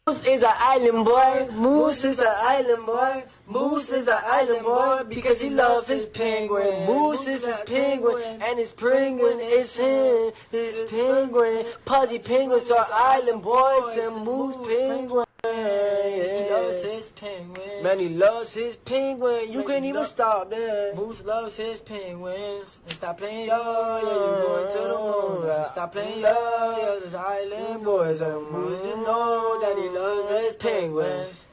Moose is an island boy. Moose is an island boy. Moose is an island boy because he loves his penguin. Moose is his penguin and his penguin is him. His penguin. Pudgy penguins are island boys and Moose penguin. He loves his penguin. Man, he loves his penguin. You can't even stop that. Moose loves his penguins. And stop playing yo, you're going to the moon. So stop playing yo, this island boys. And Moose, you know that he loves his penguins.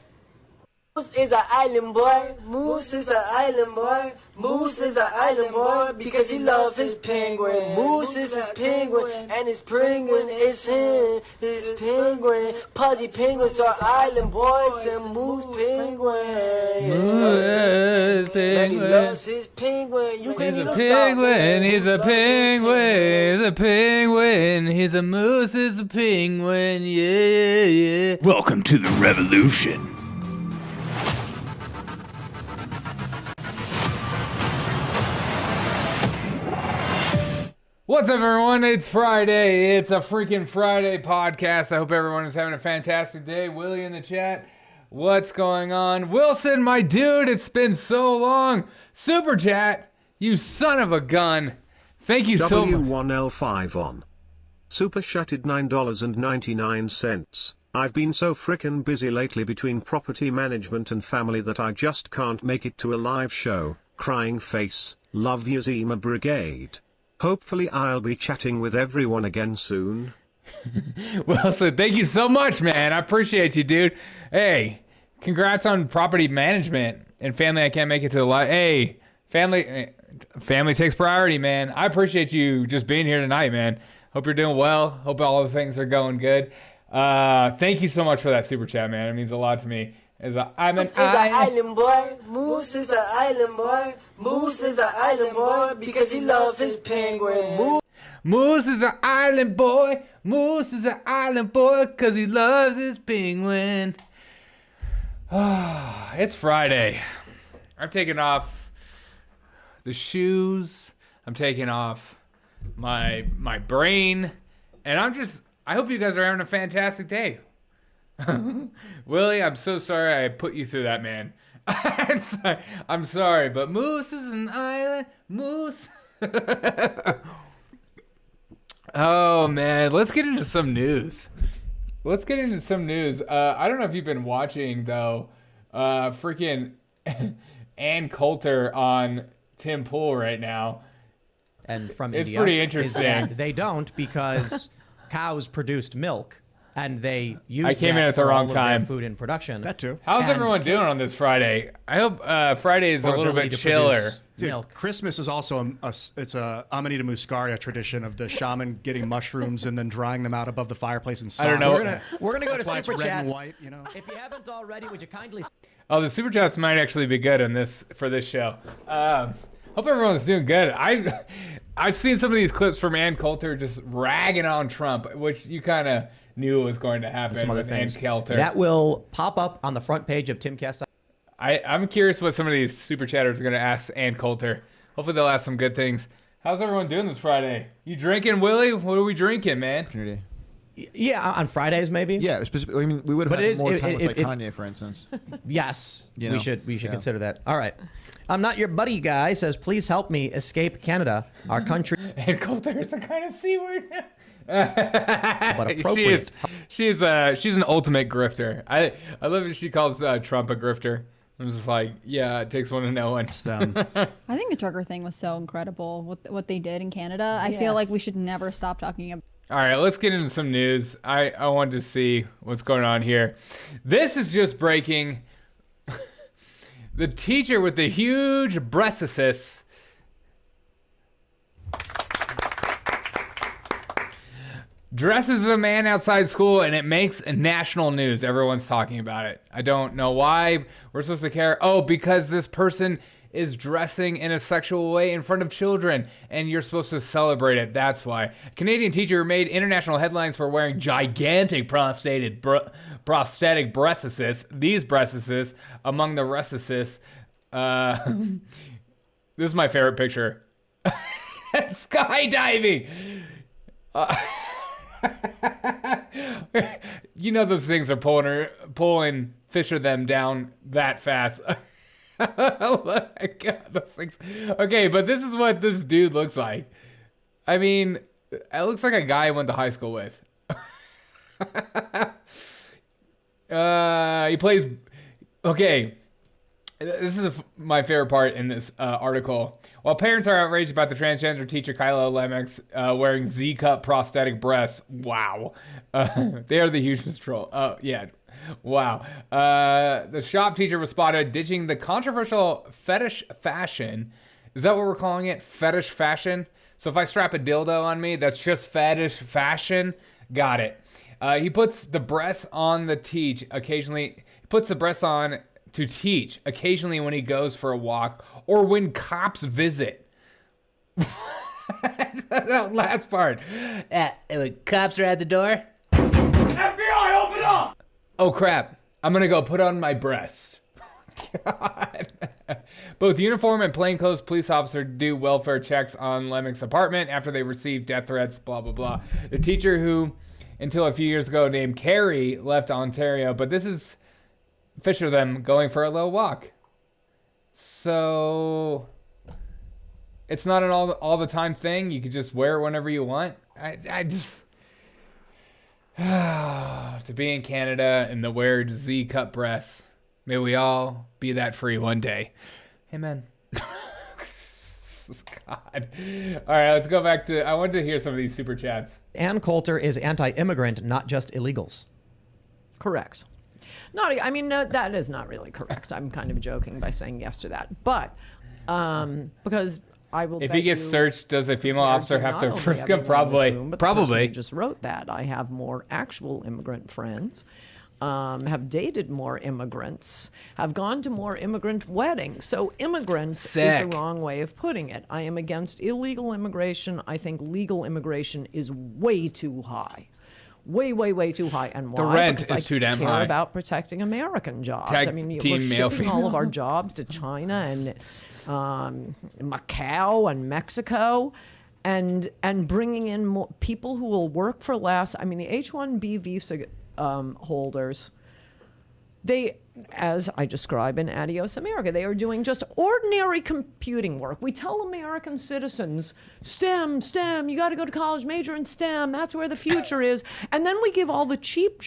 Moose is an island boy. Moose is an island boy. Moose is an island boy because he loves his penguin. Moose is his penguin and his penguin is him. His penguin. Pudgy penguins are island boys and Moose penguin. Moose penguin. He loves his penguin. You can't even Penguin. He's a penguin. He's a penguin. He's a moose. He's a penguin. Yeah, yeah. Welcome to the revolution. What's up, everyone? It's Friday. It's a freaking Friday podcast. I hope everyone is having a fantastic day. Willie in the chat. What's going on? Wilson, my dude, it's been so long. Super chat, you son of a gun. Thank you so much. W1L5 on. Super chatted $9.99. I've been so frickin' busy lately between property management and family that I just can't make it to a live show. Crying face. Love you, Zima Brigade. Hopefully I'll be chatting with everyone again soon. Well, so thank you so much, man. I appreciate you, dude. Hey, congrats on property management and family. I can't make it to the live. Hey, family takes priority, man. I appreciate you just being here tonight, man. Hope you're doing well. Hope all the things are going good. Thank you so much for that super chat, man. It means a lot to me. I'm an island boy. Moose is an island boy. Moose is an island boy because he loves his penguin. Moose is an island boy. Moose is an island boy because he loves his penguin. It's Friday. I'm taking off the shoes. I'm taking off my brain. And I hope you guys are having a fantastic day. Willie, I'm so sorry I put you through that, man. I'm sorry, but Moose is an island. Moose. Oh, man. Let's get into some news. I don't know if you've been watching, though, freaking Ann Coulter on Tim Pool right now. And from it's India, pretty interesting. They don't because cows produced milk. And they used I came that in at the for wrong all of time. their food in production. That too. How's everyone doing on this Friday? I hope Friday is a little bit chiller. Dude, Christmas is also it's a Amanita muscaria tradition of the shaman getting mushrooms and then drying them out above the fireplace and I don't know. We're gonna go to That's why it's super red and chats. white, you know? If you haven't already, would you kindly? Oh, the super chats might actually be good for this show. Hope everyone's doing good. I've seen some of these clips from Ann Coulter just ragging on Trump, which you kind of knew was going to happen with Ann Coulter. That will pop up on the front page of Timcast. I'm curious what some of these super chatters are going to ask Ann Coulter. Hopefully they'll ask some good things. How's everyone doing this Friday? You drinking, Willie? What are we drinking, man? Yeah, on Fridays maybe. Yeah, specifically. I mean, we would have had more time with Kanye, for instance. Yes, You know? we should consider that. All right. I'm not your buddy guy says, please help me escape Canada, our country. Ann Coulter is the kind of C word. But appropriate. She's an ultimate grifter. I love that she calls Trump a grifter. I'm just like, yeah, it takes one to know one. It's them. I think the trucker thing was so incredible, what they did in Canada. I feel like we should never stop talking about. All right, let's get into some news. I wanted to see what's going on here. This is just breaking. The teacher with the huge breastises dresses a man outside school and it makes national news. Everyone's talking about it. I don't know why we're supposed to care. Oh, because this person is dressing in a sexual way in front of children and you're supposed to celebrate it. That's why. A Canadian teacher made international headlines for wearing gigantic prosthetic breastises. These breastises among the restises. This is my favorite picture. Skydiving. You know those things are pulling FisherThem down that fast. Oh my God, those things. Okay, but this is what this dude looks like. I mean, it looks like a guy I went to high school with. He plays. Okay, this is my favorite part in this article. While parents are outraged about the transgender teacher Kylo Lemix wearing Z-cup prosthetic breasts, wow, they are the hugest troll. Yeah, wow. The shop teacher responded, ditching the controversial fetish fashion. Is that what we're calling it? Fetish fashion? So if I strap a dildo on me, that's just fetish fashion? Got it. He puts the breasts on to teach occasionally when he goes for a walk or when cops visit. That last part. Cops are at the door. FBI, open up! Oh crap. I'm gonna go put on my breasts. God. Both uniform and plainclothes police officer do welfare checks on Lemmick's apartment after they receive death threats, blah, blah, blah. The teacher who, until a few years ago, named Carrie, left Ontario, but this is FisherThem going for a little walk. So it's not an all the time thing. You could just wear it whenever you want. I just to be in Canada and the wear Z-cup breasts. May we all be that free one day. Amen. God. All right, let's go back to. I wanted to hear some of these super chats. Ann Coulter is anti-immigrant, not just illegals. Correct. I mean, no, that is not really correct. I'm kind of joking by saying yes to that. But because I will. If he gets searched, does a female officer have to frisk him? Probably. Probably. Just wrote that. I have more actual immigrant friends. Have dated more immigrants, have gone to more immigrant weddings. So immigrants is the wrong way of putting it. I am against illegal immigration. I think legal immigration is way too high. Way too high. And why? The rent because is too damn high. I high. care about protecting American jobs. Tag I mean, we're team male shipping all of our jobs to China and Macau and Mexico. And bringing in more people who will work for less. I mean, the H-1B visa holders, they, as I describe in Adios America, they are doing just ordinary computing work. We tell American citizens, STEM, you got to go to college, major in STEM, that's where the future is. And then we give all the cheap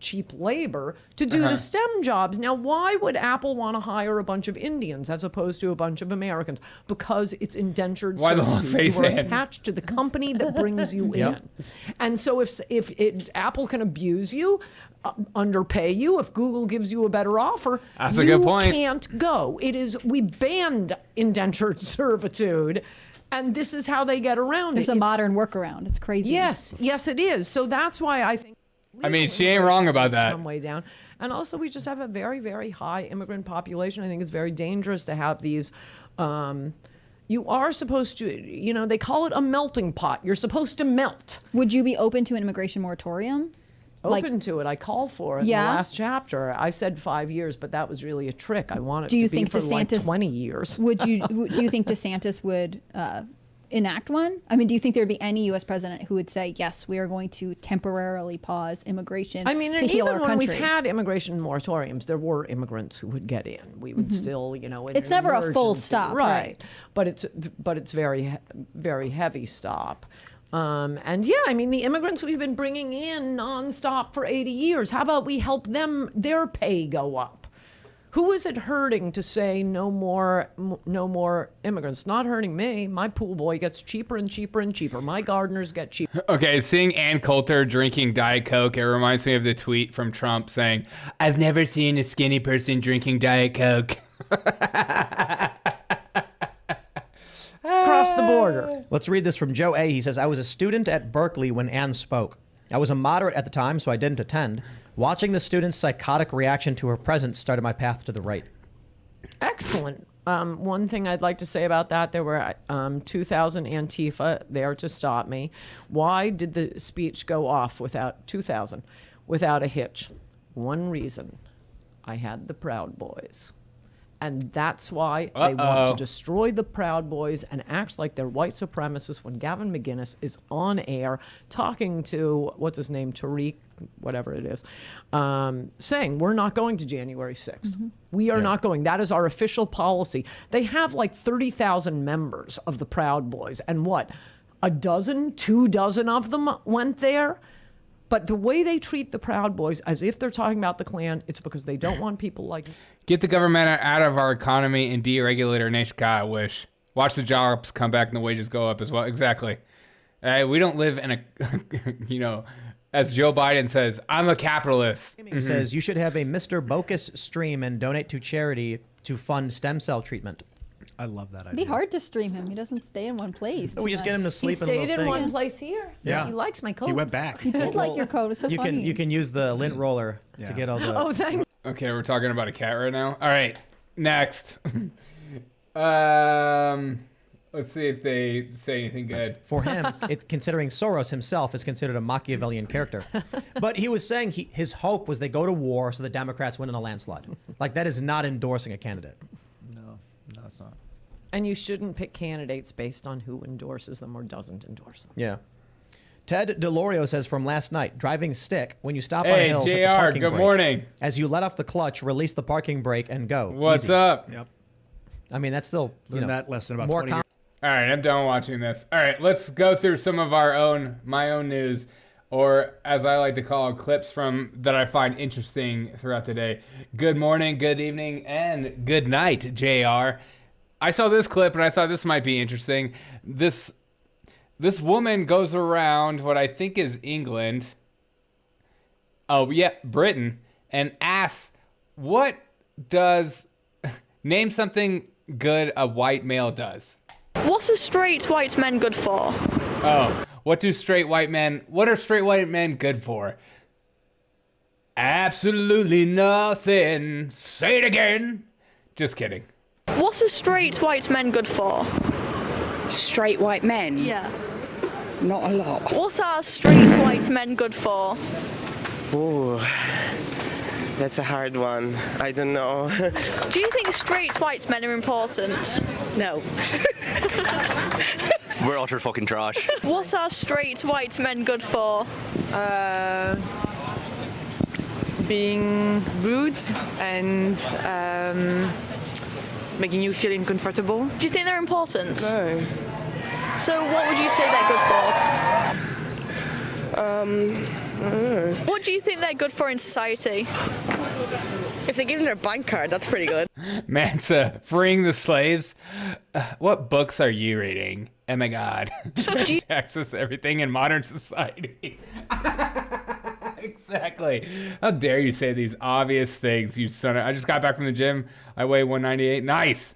cheap labor to do the STEM jobs. Now, why would Apple want to hire a bunch of Indians as opposed to a bunch of Americans? Because it's indentured servitude. You are attached to the company that brings you in. And so if Apple can abuse you, underpay you, if Google gives you a better offer, that's a good point. You can't go. We banned indentured servitude, and this is how they get around it. It's a modern workaround. It's crazy. Yes, it is. So that's why I think. I mean, she ain't wrong about that. Come way down, and also we just have a very, very high immigrant population. I think it's very dangerous to have these. You are supposed to, they call it a melting pot. You're supposed to melt. Would you be open to an immigration moratorium? Open to it. I call for it in the last chapter. I said 5 years, but that was really a trick. I want it to be for like 20 years. Do you think DeSantis would enact one? I mean, do you think there would be any U.S. president who would say, yes, we are going to temporarily pause immigration to heal our country? Even when we've had immigration moratoriums, there were immigrants who would get in. We would still, it's never a full stop. Right. But it's very, very heavy stop. And yeah, I mean, the immigrants we've been bringing in nonstop for 80 years, how about we help them, their pay go up? Who is it hurting to say no more immigrants? Not hurting me. My pool boy gets cheaper and cheaper and cheaper. My gardeners get cheaper. Okay, seeing Ann Coulter drinking Diet Coke, it reminds me of the tweet from Trump saying, "I've never seen a skinny person drinking Diet Coke." Across the border. Let's read this from Joe A. He says, I was a student at Berkeley when Anne spoke. I was a moderate at the time, so I didn't attend. Watching the student's psychotic reaction to her presence started my path to the right. Excellent. One thing I'd like to say about that, there were 2,000 Antifa there to stop me. Why did the speech go off without 2,000, without a hitch? One reason. I had the Proud Boys. And that's why they want to destroy the Proud Boys and act like they're white supremacists when Gavin McInnes is on air talking to, what's his name, Tariq, whatever it is, saying we're not going to January 6th. Mm-hmm. We are not going. That is our official policy. They have like 30,000 members of the Proud Boys. And what, a dozen, 24 of them went there? But the way they treat the Proud Boys as if they're talking about the Klan, it's because they don't want people like... Get the government out of our economy and deregulate our nation. God, I wish. Watch the jobs come back and the wages go up as well. Exactly. We don't live in a, you know, as Joe Biden says, I'm a capitalist. He says you should have a Mr. Bokus stream and donate to charity to fund stem cell treatment. I love that idea. It'd be hard to stream him. He doesn't stay in one place. We just get him to He sleep in a stayed little in thing. one place here. Yeah. He likes my coat. He went back. He did like your coat. It was so You funny. can use the lint roller to get all the... Oh, thank Okay, we're talking about a cat right now. All right, next. Let's see if they say anything good. For him, considering Soros himself is considered a Machiavellian character. But he was saying his hope was they go to war so the Democrats win in a landslide. Like, that is not endorsing a candidate. No, it's not. And you shouldn't pick candidates based on who endorses them or doesn't endorse them. Yeah. Ted Delorio says from last night, driving stick, when you stop on Hey, hills at the JR, parking good brake, morning. as you let off the clutch, release the parking brake and go. What's Easy. up? Yep. I mean, that's still, Learned that lesson about more 20 years. All right, I'm done watching this. All right, let's go through some of my own news, or as I like to call clips from that I find interesting throughout the day. Good morning, good evening, and good night, JR. I saw this clip and I thought this might be interesting. This woman goes around what I think is England. Oh, yeah, Britain, and asks, what does, name something good a white male does. What are straight white men good for? Oh, what are straight white men good for? Absolutely nothing. Say it again. Just kidding. What are straight white men good for? Straight white men? Yeah. Not a lot. What are straight white men good for? Ooh, that's a hard one. I don't know. Do you think straight white men are important? No. We're utter fucking trash. What are straight white men good for? Being rude and making you feel uncomfortable. Do you think they're important? No. So what would you say they're good for? I don't know. What do you think they're good for in society? If they give them their bank card, that's pretty good. Mansa, freeing the slaves. What books are you reading? Oh my God. Texas, everything in modern society. Exactly. How dare you say these obvious things, you son of... I just got back from the gym. I weigh 198. Nice.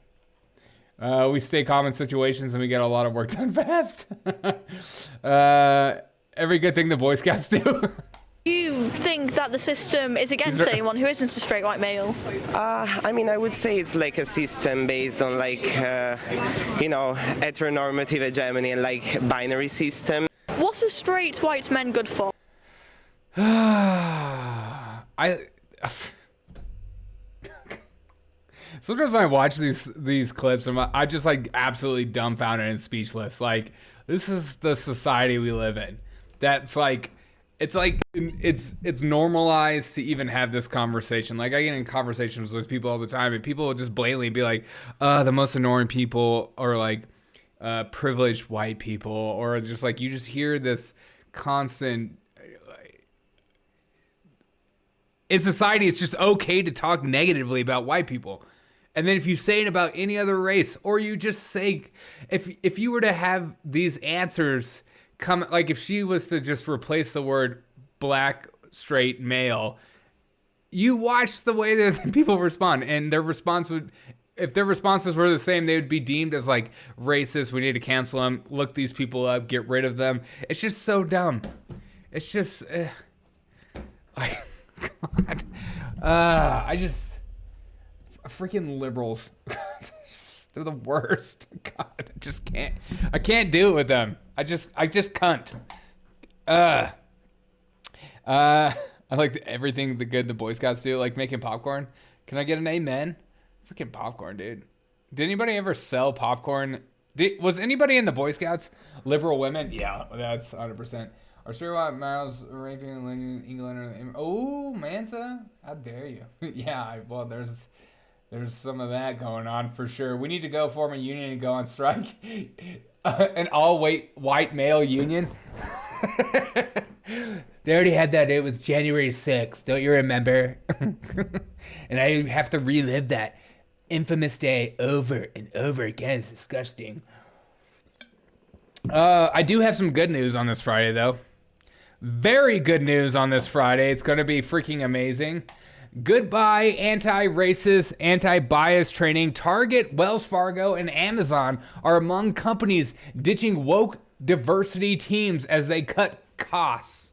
We stay calm in situations and we get a lot of work done fast. Every good thing the Boy Scouts do. You think that the system is against anyone who isn't a straight white male? I mean, I would say it's like a system based on like, heteronormative hegemony and like binary system. What are straight white men good for? Sometimes when I watch these clips, I just like absolutely dumbfounded and speechless. Like, this is the society we live in. That's like, it's normalized to even have this conversation. Like, I get in conversations with people all the time, and people will just blatantly be like, the most annoying people are like privileged white people, or just like, you just hear this constant. In society, it's just okay to talk negatively about white people. And then if you say it about any other race, or you just say, if you were to have these answers come, like if she was to just replace the word black, straight, male, you watch the way that people respond, and their response would, if their responses were the same, they would be deemed as like racist. We need to cancel them, look these people up, get rid of them. It's just so dumb. It's just, God. Freaking liberals. They're the worst. God, I can't do it with them. I just can't. I like everything the good the Boy Scouts do, like making popcorn. Can I get an amen? Freaking popcorn, dude. Did anybody ever sell popcorn? Was anybody in the Boy Scouts? Liberal women? Yeah, that's 100%. Are sure what Miles raping in England? Oh, Mansa, how dare you? Yeah, well, there's some of that going on for sure. We need to go form a union and go on strike. An all-white male union. They already had that. It was January 6th. Don't you remember? And I have to relive that infamous day over and over again. It's disgusting. I do have some good news on this Friday, though. Very good news on this Friday. It's going to be freaking amazing. Goodbye, anti-racist, anti-bias training. Target, Wells Fargo, and Amazon are among companies ditching woke diversity teams as they cut costs.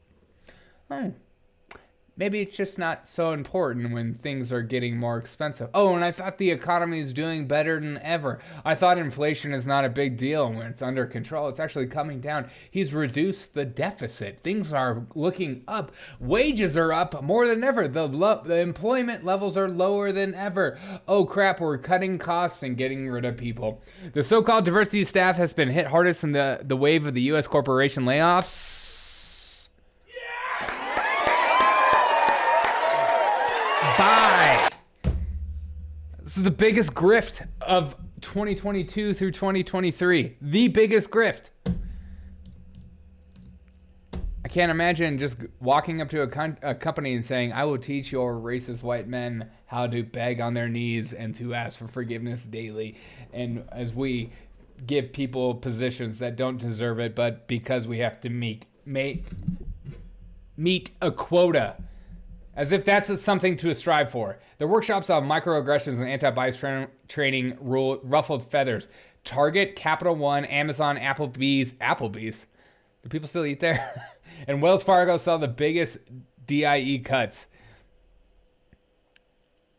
Maybe it's just not so important when things are getting more expensive. Oh, and I thought the economy is doing better than ever. I thought inflation is not a big deal when it's under control. It's actually coming down. He's reduced the deficit. Things are looking up. Wages are up more than ever. The employment levels are lower than ever. Oh crap, we're cutting costs and getting rid of people. The so-called diversity staff has been hit hardest in the wave of the U.S. corporation layoffs. Bye. This is the biggest grift of 2022 through 2023. The biggest grift. I can't imagine just walking up to a company and saying, I will teach your racist white men how to beg on their knees and to ask for forgiveness daily. And as we give people positions that don't deserve it, but because we have to meet a quota. As if that's something to strive for. The workshops on microaggressions and anti-bias training ruffled feathers. Target, Capital One, Amazon, Applebee's. Do people still eat there? And Wells Fargo saw the biggest DIE cuts.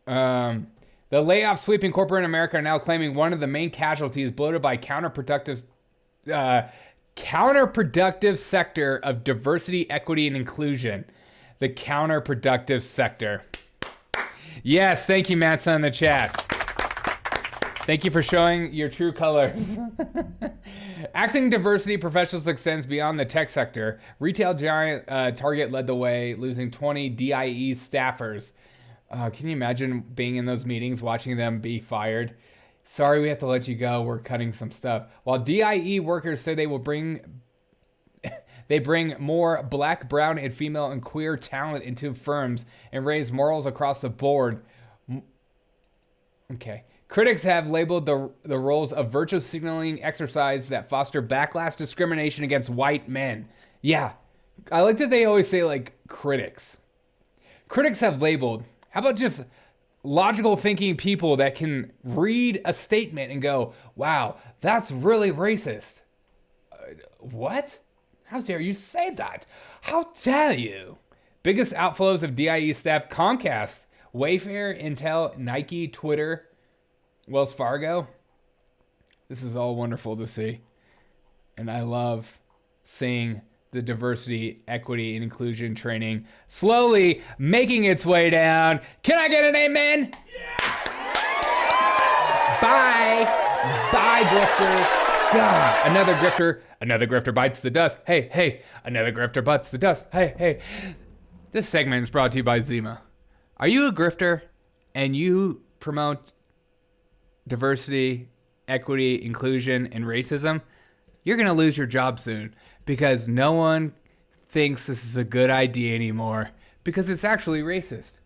The layoffs sweeping corporate America are now claiming one of the main casualties bloated by counterproductive sector of diversity, equity, and inclusion. The counterproductive sector. Yes, thank you, Matza, in the chat. Thank you for showing your true colors. Axing diversity professionals extends beyond the tech sector. Retail giant Target led the way, losing 20 DIE staffers. Can you imagine being in those meetings, watching them be fired? Sorry, we have to let you go. We're cutting some stuff. While DIE workers say they bring more black, brown, and female and queer talent into firms and raise morals across the board. Okay. Critics have labeled the roles of virtue signaling exercise that foster backlash discrimination against white men. Yeah. I like that they always say, like, critics. Critics have labeled. How about just logical thinking people that can read a statement and go, wow, that's really racist. What? How dare you say that? How dare you? Biggest outflows of DIE staff: Comcast, Wayfair, Intel, Nike, Twitter, Wells Fargo. This is all wonderful to see. And I love seeing the diversity, equity, and inclusion training slowly making its way down. Can I get an amen? Yeah! Bye. Bye, grifters. God, another grifter bites the dust. Hey, another grifter bites the dust. Hey. This segment is brought to you by Zima. Are you a grifter and you promote diversity, equity, inclusion, and racism? You're going to lose your job soon because no one thinks this is a good idea anymore because it's actually racist.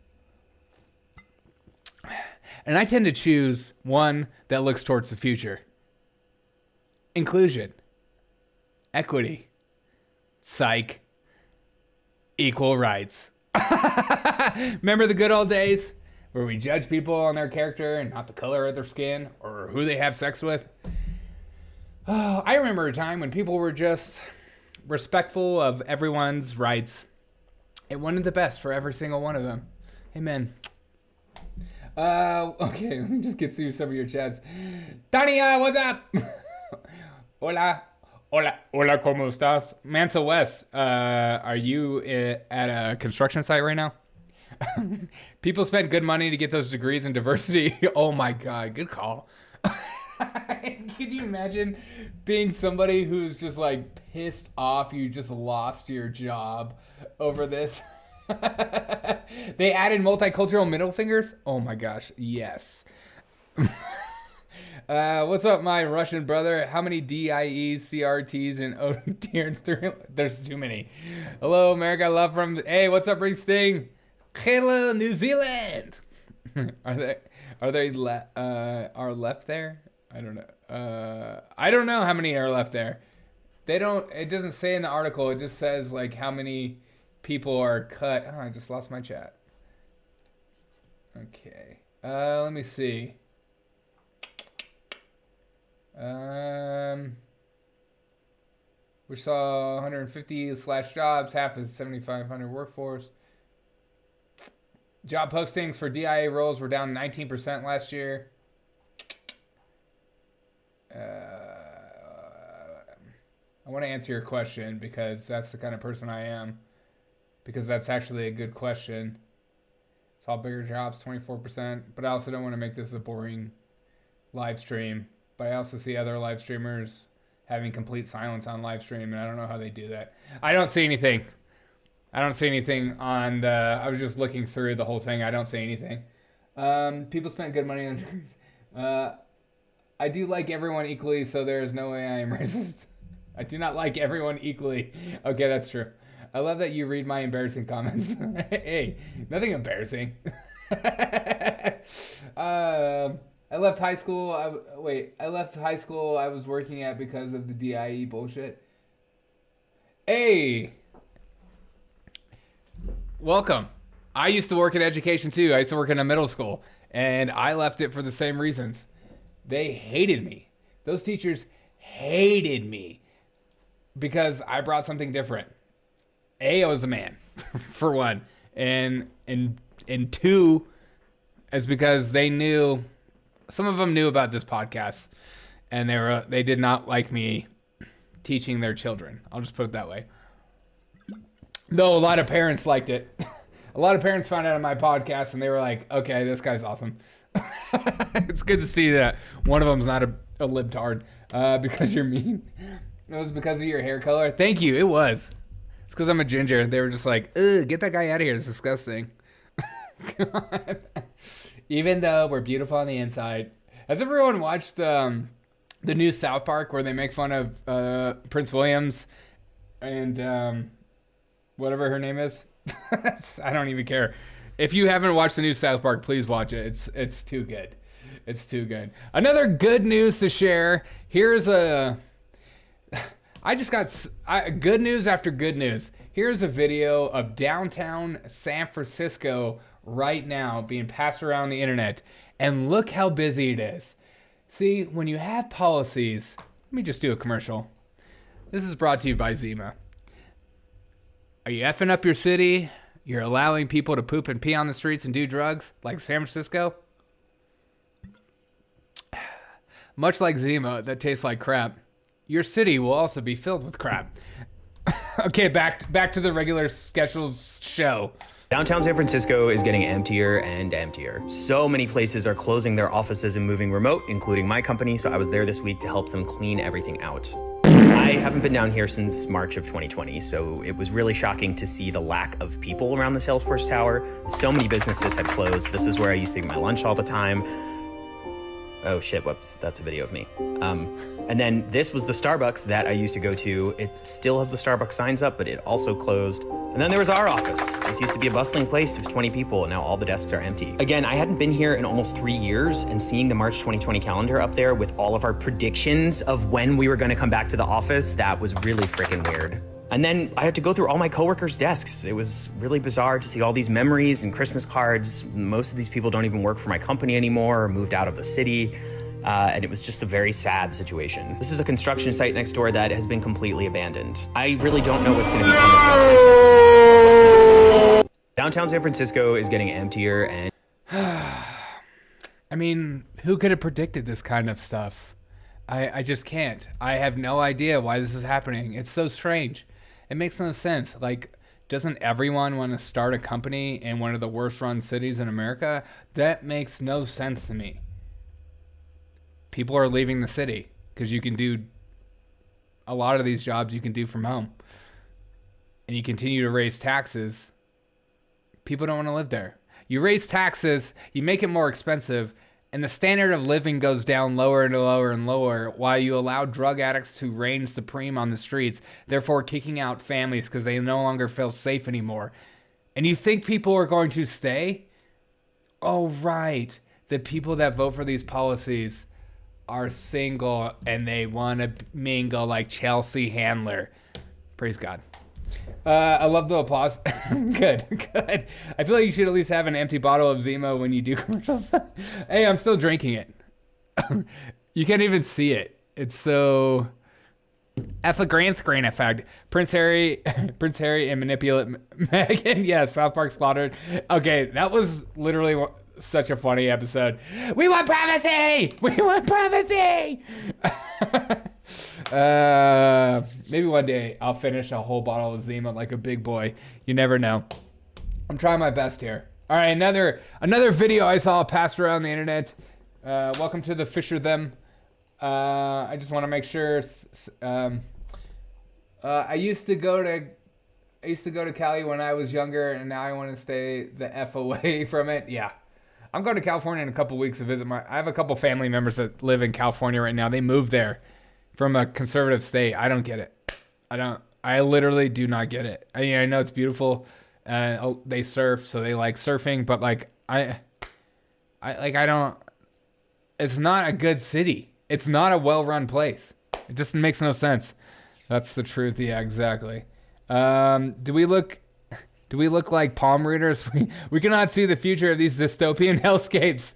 And I tend to choose one that looks towards the future. Inclusion, equity, psych, equal rights. Remember the good old days where we judge people on their character and not the color of their skin or who they have sex with? Oh, I remember a time when people were just respectful of everyone's rights and wanted the best for every single one of them. Amen. Okay, let me just get through some of your chats. Tania, what's up? Hola, ¿cómo estás? Mansa West, are you at a construction site right now? People spent good money to get those degrees in diversity. Oh my God, good call. Could you imagine being somebody who's just like pissed off you just lost your job over this? They added multicultural middle fingers? Oh my gosh, yes. What's up, my Russian brother? How many DIEs, CRTs, and OTRs? There's too many. Hello, America. Love from... Hey, what's up, Rick Sting? Hello, New Zealand. Are left there? I don't know. I don't know how many are left there. It doesn't say in the article. It just says like how many people are cut. Oh, I just lost my chat. Okay. Let me see. We saw 150 slash jobs, half is 7,500 workforce. Job postings for DIA roles were down 19% last year. I want to answer your question because that's the kind of person I am. Because that's actually a good question. Saw bigger jobs, 24%. But I also don't want to make this a boring live stream. But I also see other live streamers having complete silence on live stream, and I don't know how they do that. I don't see anything. I don't see anything on the... I was just looking through the whole thing. I don't see anything. People spent good money on degrees. I do like everyone equally, so there is no way I am racist. I do not like everyone equally. Okay, that's true. I love that you read my embarrassing comments. Hey, nothing embarrassing. I left high school. I left high school I was working at because of the DIE bullshit. Hey, welcome. I used to work in education too. I used to work in a middle school, and I left it for the same reasons. They hated me. Those teachers hated me because I brought something different. A, I was a man, for one, and two, is because they knew. Some of them knew about this podcast, and they did not like me teaching their children. I'll just put it that way. Though a lot of parents liked it. A lot of parents found out on my podcast, and they were like, okay, this guy's awesome. It's good to see that one of them's not a libtard because you're mean. It was because of your hair color. Thank you. It was. It's because I'm a ginger. They were just like, ugh, get that guy out of here. It's disgusting. Even though we're beautiful on the inside. Has everyone watched the new South Park where they make fun of Prince Williams and whatever her name is? I don't even care. If you haven't watched the new South Park, please watch it. It's too good. It's too good. Another good news to share. Here's I just got good news after good news. Here's a video of downtown San Francisco right now being passed around the internet, and look how busy it is. See, when you have policies, let me just do a commercial. This is brought to you by Zima. Are you effing up your city? You're allowing people to poop and pee on the streets and do drugs like San Francisco? Much like Zima that tastes like crap, your city will also be filled with crap. Okay, back to the regular scheduled show. Downtown San Francisco is getting emptier and emptier. So many places are closing their offices and moving remote, including my company, so I was there this week to help them clean everything out. I haven't been down here since March of 2020, so it was really shocking to see the lack of people around the Salesforce Tower. So many businesses had closed. This is where I used to eat my lunch all the time. Oh shit, whoops, that's a video of me. And then this was the Starbucks that I used to go to. It still has the Starbucks signs up, but it also closed. And then there was our office. This used to be a bustling place of 20 people, and now all the desks are empty. Again, I hadn't been here in almost 3 years, and seeing the March 2020 calendar up there with all of our predictions of when we were gonna come back to the office, that was really freaking weird. And then I had to go through all my coworkers' desks. It was really bizarre to see all these memories and Christmas cards. Most of these people don't even work for my company anymore or moved out of the city. And it was just a very sad situation. This is a construction site next door that has been completely abandoned. I really don't know what's going to become of downtown San Francisco is getting emptier and... I mean, who could have predicted this kind of stuff? I just can't. I have no idea why this is happening. It's so strange. It makes no sense. Like, doesn't everyone want to start a company in one of the worst run cities in America? That makes no sense to me. People are leaving the city because you can do a lot of these jobs you can do from home. And you continue to raise taxes. People don't want to live there. You raise taxes, you make it more expensive, and the standard of living goes down lower and lower and lower while you allow drug addicts to reign supreme on the streets, therefore kicking out families because they no longer feel safe anymore. And you think people are going to stay? Oh, right. The people that vote for these policies are single and they want to mingle like Chelsea Handler. Praise God. I love the applause. Good. I feel like you should at least have an empty bottle of Zima when you do commercials. Hey, I'm still drinking it. You can't even see it. It's so grain effect. Prince Harry and manipulate Meghan. Yeah, South Park slaughtered. Okay, that was literally such a funny episode. We want privacy. Maybe one day I'll finish a whole bottle of Zima like a big boy. You never know. I'm trying my best here. All right, another video I saw passed around the internet. Welcome to the FisherThem. I just want to make sure. I used to go to Cali when I was younger, and now I want to stay the F away from it. Yeah. I'm going to California in a couple weeks to visit I have a couple family members that live in California right now. They moved there from a conservative state. I don't get it. I literally do not get it. I mean, I know it's beautiful. They surf, so they like surfing, but like I don't. It's not a good city. It's not a well-run place. It just makes no sense. That's the truth. Yeah, exactly. Do we look like palm readers? We cannot see the future of these dystopian hellscapes.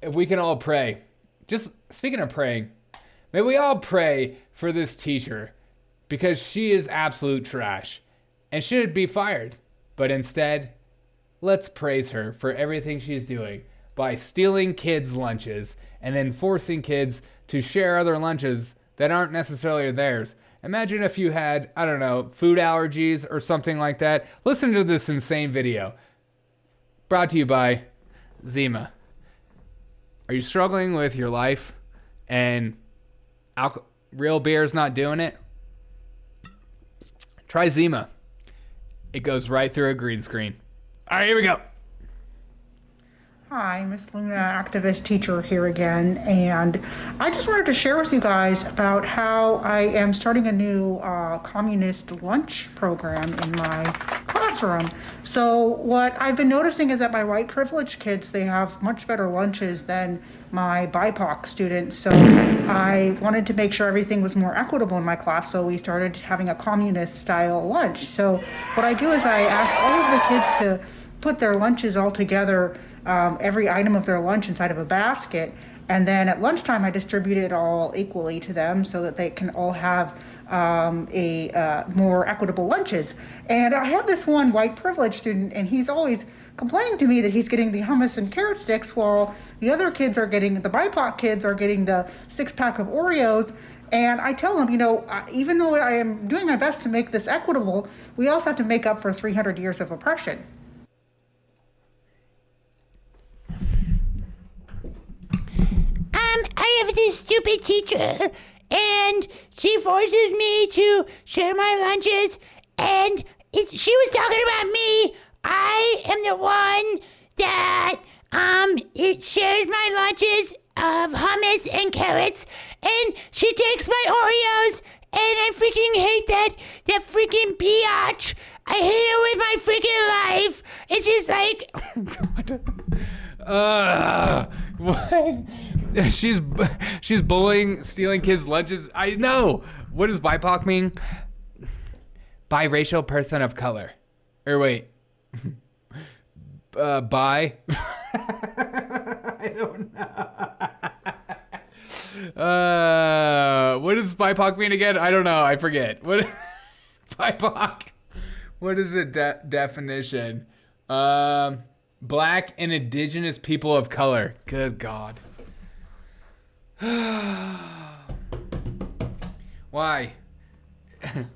If we can all pray. Just speaking of praying, may we all pray for this teacher because she is absolute trash and should be fired. But instead, let's praise her for everything she's doing by stealing kids' lunches and then forcing kids to share other lunches that aren't necessarily theirs. Imagine if you had, I don't know, food allergies or something like that. Listen to this insane video. Brought to you by Zima. Are you struggling with your life and real beer is not doing it? Try Zima. It goes right through a green screen. All right, here we go. Hi, Miss Luna, activist teacher here again, and I just wanted to share with you guys about how I am starting a new communist lunch program in my classroom. So what I've been noticing is that my white privileged kids, they have much better lunches than my BIPOC students. So I wanted to make sure everything was more equitable in my class, so we started having a communist style lunch. So what I do is I ask all of the kids to put their lunches all together, every item of their lunch inside of a basket, and then at lunchtime I distribute it all equally to them so that they can all have more equitable lunches. And I have this one white privileged student, and he's always complaining to me that he's getting the hummus and carrot sticks while the other kids are getting, the BIPOC kids are getting the 6-pack of Oreos. And I tell him, even though I am doing my best to make this equitable, we also have to make up for 300 years of oppression. I have this stupid teacher, and she forces me to share my lunches, and she was talking about me. I am the one that it shares my lunches of hummus and carrots, and she takes my Oreos, and I freaking hate that freaking biatch. I hate her with my freaking life. It's just like... What? She's bullying, stealing kids' lunches. I know. What does BIPOC mean? Biracial person of color. Or wait. Bi? I don't know. What does BIPOC mean again? I don't know. I forget. What? BIPOC. What is the definition? Black and indigenous people of color. Good God. Why?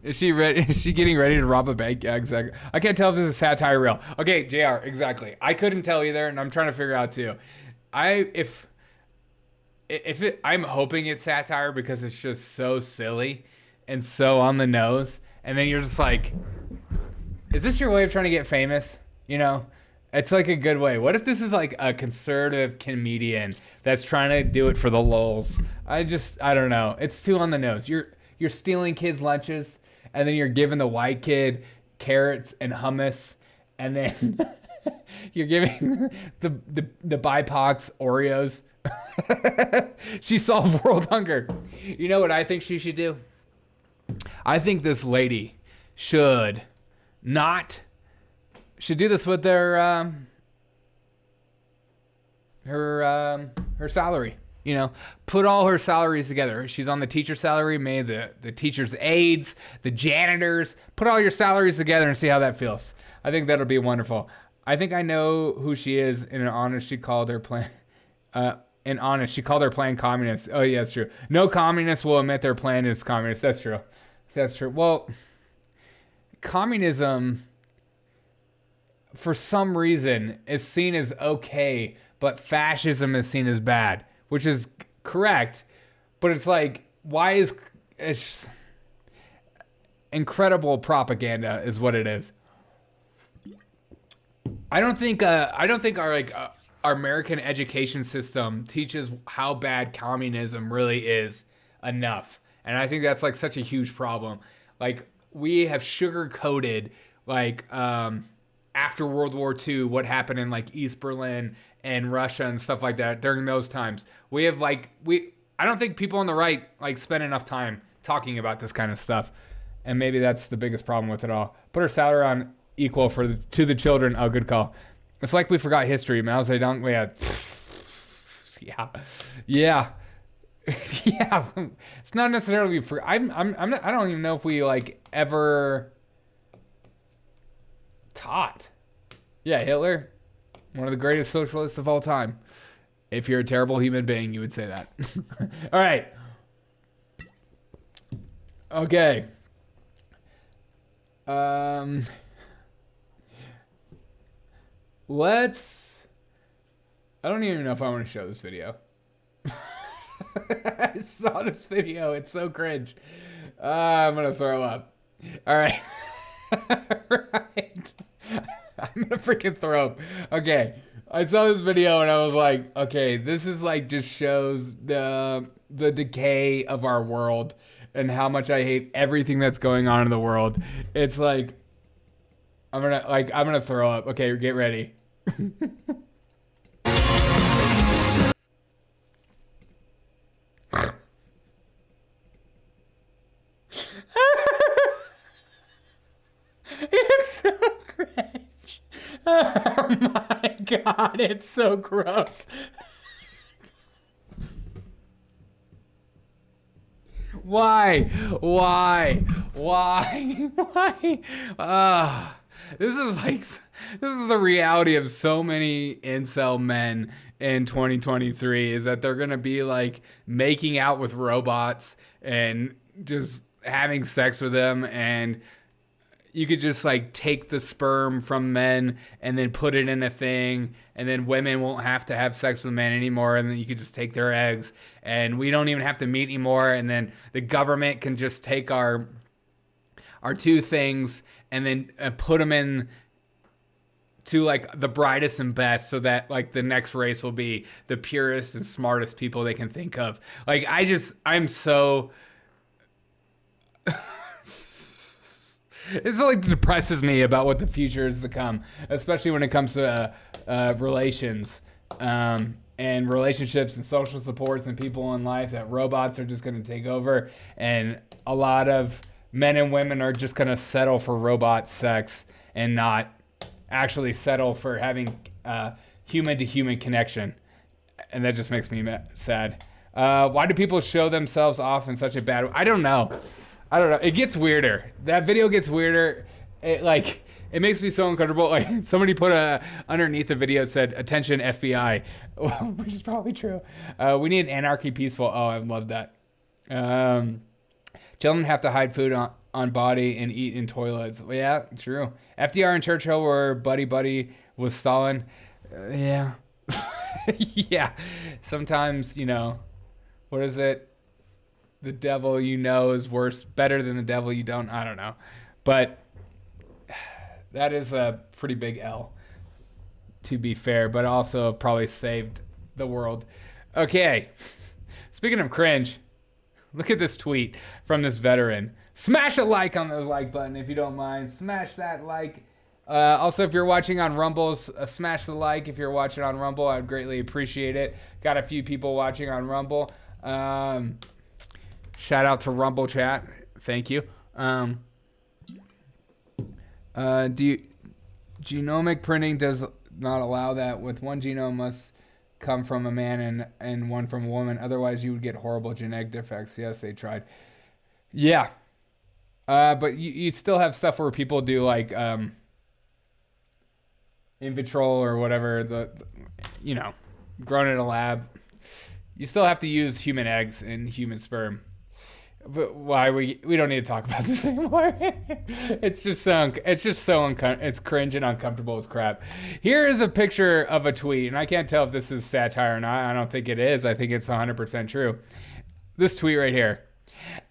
Is she ready? Is she getting ready to rob a bank? Yeah, exactly. I can't tell if this is satire real. Okay, JR, exactly. I couldn't tell either, and I'm trying to figure out too. I'm hoping it's satire because it's just so silly and so on the nose, and then you're just like, is this your way of trying to get famous? You know, it's like a good way. What if this is like a conservative comedian that's trying to do it for the lulz? I don't know. It's too on the nose. You're stealing kids' lunches, and then you're giving the white kid carrots and hummus, and then you're giving the BIPOCs Oreos. She solved world hunger. You know what I think she should do? I think this lady should do this with her salary. You know, put all her salaries together. She's on the teacher salary, made the teacher's aides, the janitors. Put all your salaries together and see how that feels. I think that'll be wonderful. I think I know who she is. In honest, she called her plan. She called her plan communist. Oh yeah, that's true. No communist will admit their plan is communist. That's true. That's true. Well, communism, for some reason, is seen as okay, but fascism is seen as bad. Which is correct, but it's like, it's incredible propaganda is what it is. I don't think our American education system teaches how bad communism really is enough, and I think that's like such a huge problem. Like, we have sugar coated after World War II, what happened in like East Berlin and Russia and stuff like that during those times. We have I don't think people on the right spend enough time talking about this kind of stuff. And maybe that's the biggest problem with it all. Put her salary on equal to the children. Oh, good call. It's like we forgot history. Mao Zedong. Yeah. It's not necessarily for. I don't even know if we ever taught. Yeah, Hitler, one of the greatest socialists of all time. If you're a terrible human being, you would say that. All right. Okay. I don't even know if I want to show this video. I saw this video. It's so cringe. I'm going to throw up. All right. Right. I'm gonna freaking throw up. Okay, I saw this video and I was like, okay, this is just shows the decay of our world and how much I hate everything that's going on in the world. It's like, I'm gonna throw up. Okay, get ready. It's so cringe. Oh my god, it's so gross. Why? This is the reality of so many incel men in 2023, is that they're gonna be making out with robots and just having sex with them, and you could just take the sperm from men and then put it in a thing, and then women won't have to have sex with men anymore, and then you could just take their eggs, and we don't even have to meet anymore, and then the government can just take our two things and then put them in to the brightest and best, so that the next race will be the purest and smartest people they can think of. I'm so It depresses me about what the future is to come, especially when it comes to relations and relationships and social supports and people in life, that robots are just going to take over, and a lot of men and women are just going to settle for robot sex and not actually settle for having human-to-human connection, and that just makes me sad. Why do people show themselves off in such a bad way? I don't know. It gets weirder. That video gets weirder. It makes me so uncomfortable. Somebody put underneath the video said, "Attention FBI," which is probably true. We need anarchy peaceful. Oh, I love that. Children have to hide food on body and eat in toilets. Well, yeah, true. FDR and Churchill were buddy with Stalin. Yeah. Yeah. Sometimes, what is it? The devil you know is better than the devil you don't. I don't know. But that is a pretty big L, to be fair, but also probably saved the world. Okay. Speaking of cringe, look at this tweet from this veteran. Smash a like on the like button if you don't mind. Smash that like. Also, if you're watching on Rumble, smash the like. If you're watching on Rumble, I'd greatly appreciate it. Got a few people watching on Rumble. Shout out to Rumble chat. Thank you. Genomic printing does not allow that. With one genome must come from a man and one from a woman. Otherwise, you would get horrible genetic defects. Yes, they tried. Yeah. But you still have stuff where people do like in vitro or whatever, grown in a lab. You still have to use human eggs and human sperm. But why we don't need to talk about this anymore. It's cringe and uncomfortable as crap. Here is a picture of a tweet, and I can't tell if this is satire or not. I don't think it is. I think it's 100% true. This tweet right here.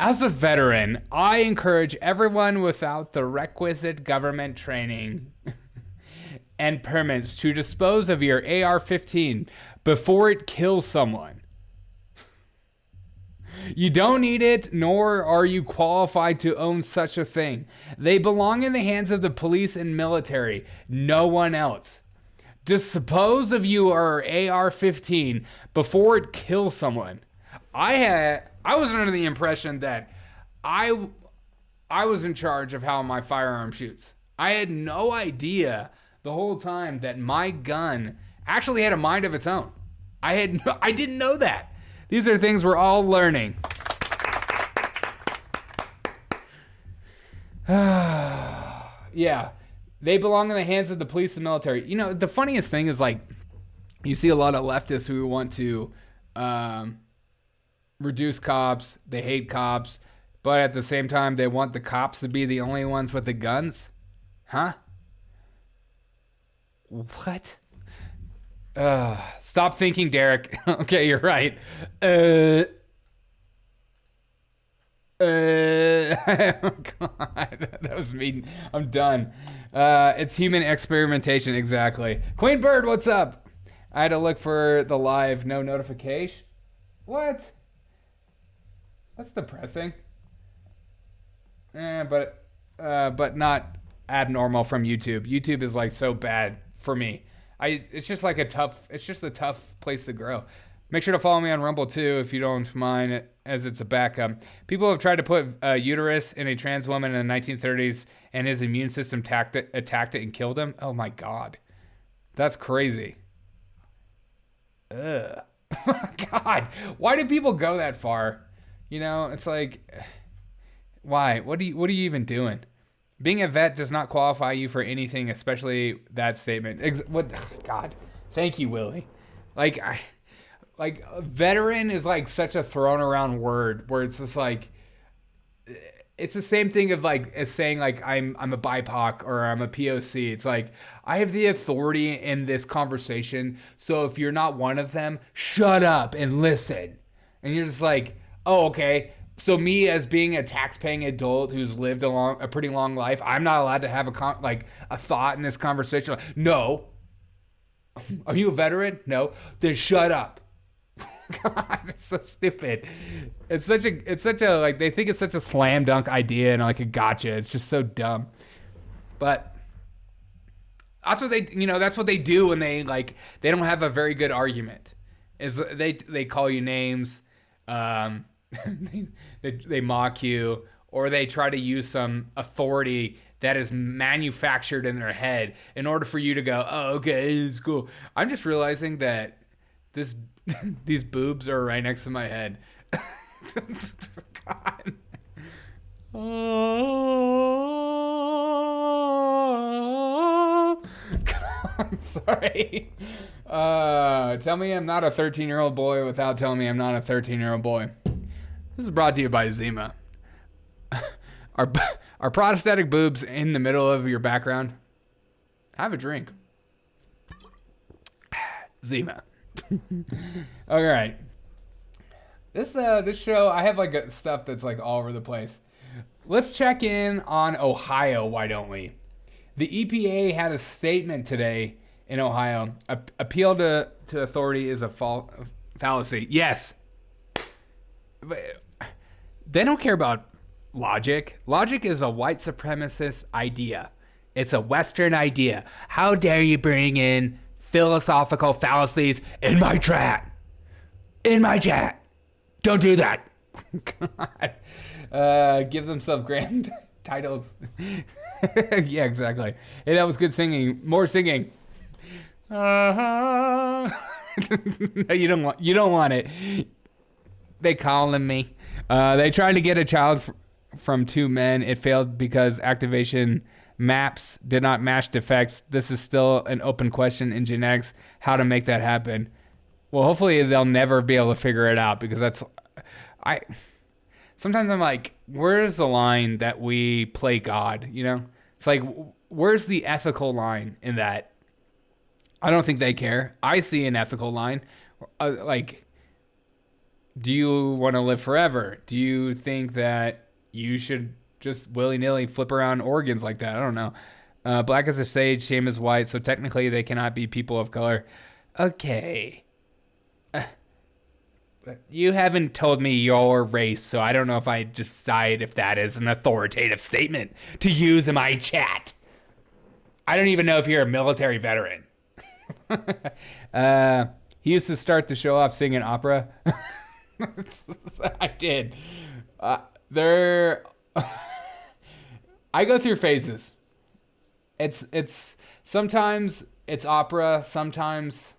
As a veteran, I encourage everyone without the requisite government training and permits to dispose of your AR-15 before it kills someone. You don't need it, nor are you qualified to own such a thing. They belong in the hands of the police and military, no one else. Dispose of your AR-15 before it kills someone. I was under the impression that I was in charge of how my firearm shoots. I had no idea the whole time that my gun actually had a mind of its own. I didn't know that. These are things we're all learning. Yeah, they belong in the hands of the police and military. The funniest thing is you see a lot of leftists who want to reduce cops. They hate cops, but at the same time, they want the cops to be the only ones with the guns. Huh? What? Stop thinking, Derek. Okay, you're right. Oh God, that was mean. I'm done. It's human experimentation, exactly. Queen Bird, what's up? I had to look for the live, no notification. What? That's depressing. But not abnormal from YouTube. YouTube is so bad for me. It's just a tough place to grow. Make sure to follow me on Rumble too, if you don't mind, as it's a backup. People have tried to put a uterus in a trans woman in the 1930s, and his immune system attacked it and killed him. Oh my God, that's crazy. Ugh. God, why do people go that far? It's why? What are you even doing? Being a vet does not qualify you for anything, especially that statement. What? God, thank you, Willie. Veteran is such a thrown around word where it's just it's the same thing of as saying I'm a BIPOC or I'm a POC. It's I have the authority in this conversation, so if you're not one of them, shut up and listen. And you're just oh, okay. So me, as being a tax-paying adult who's lived a pretty long life, I'm not allowed to have a thought in this conversation. No. Are you a veteran? No. Then shut up. God, it's so stupid. It's such a they think it's such a slam dunk idea and a gotcha. It's just so dumb. But that's what they do when they they don't have a very good argument. Is they call you names. They mock you, or they try to use some authority that is manufactured in their head in order for you to go, oh, okay, it's cool. I'm just realizing that these boobs are right next to my head. God. Oh. I'm sorry. Tell me I'm not a 13-year-old boy without telling me I'm not a 13-year-old boy. This is brought to you by Zima. Are prosthetic boobs in the middle of your background? Have a drink. Zima. All right. This show, I have like stuff that's like all over the place. Let's check in on Ohio, why don't we? The EPA had a statement today in Ohio. Appeal to authority is a fallacy. Yes. But they don't care about logic. Logic is a white supremacist idea. It's a Western idea. How dare you bring in philosophical fallacies in my chat? In my chat. Don't do that. God. Give themselves grand titles. Yeah, exactly. Hey, that was good singing. More singing. No, you don't want it. They calling me. They tried to get a child from two men. It failed because activation maps did not match defects. This is still an open question in genetics, how to make that happen. Well, hopefully they'll never be able to figure it out, because sometimes I'm like, where's the line that we play God, you know? It's like, where's the ethical line in that? I don't think they care. I see an ethical line. Like, do you want to live forever? Do you think that you should just willy-nilly flip around organs like that? I don't know. Black is a sage, shame is white, so technically they cannot be people of color. Okay. But you haven't told me your race, so I don't know if I decide if that is an authoritative statement to use in my chat. I don't even know if you're a military veteran. He used to start the show off singing opera. I did. I go through phases. It's sometimes it's opera, sometimes,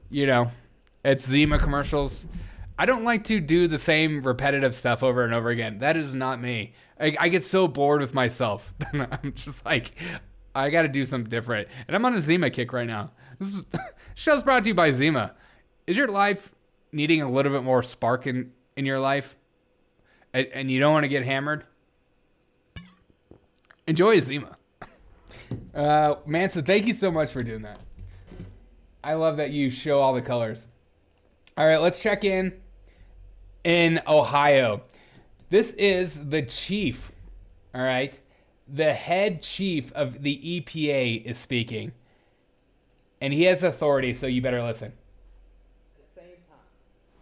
you know, it's Zima commercials. I don't like to do the same repetitive stuff over and over again. That is not me. I get so bored with myself. I'm just like, I got to do something different. And I'm on a Zima kick right now. This show's brought to you by Zima. Is your life needing a little bit more spark in your life? And you don't want to get hammered? Enjoy Zima. Mansa, thank you so much for doing that. I love that you show all the colors. All right, let's check in Ohio. This is the chief, all right? The head chief of the EPA is speaking. And he has authority, so you better listen.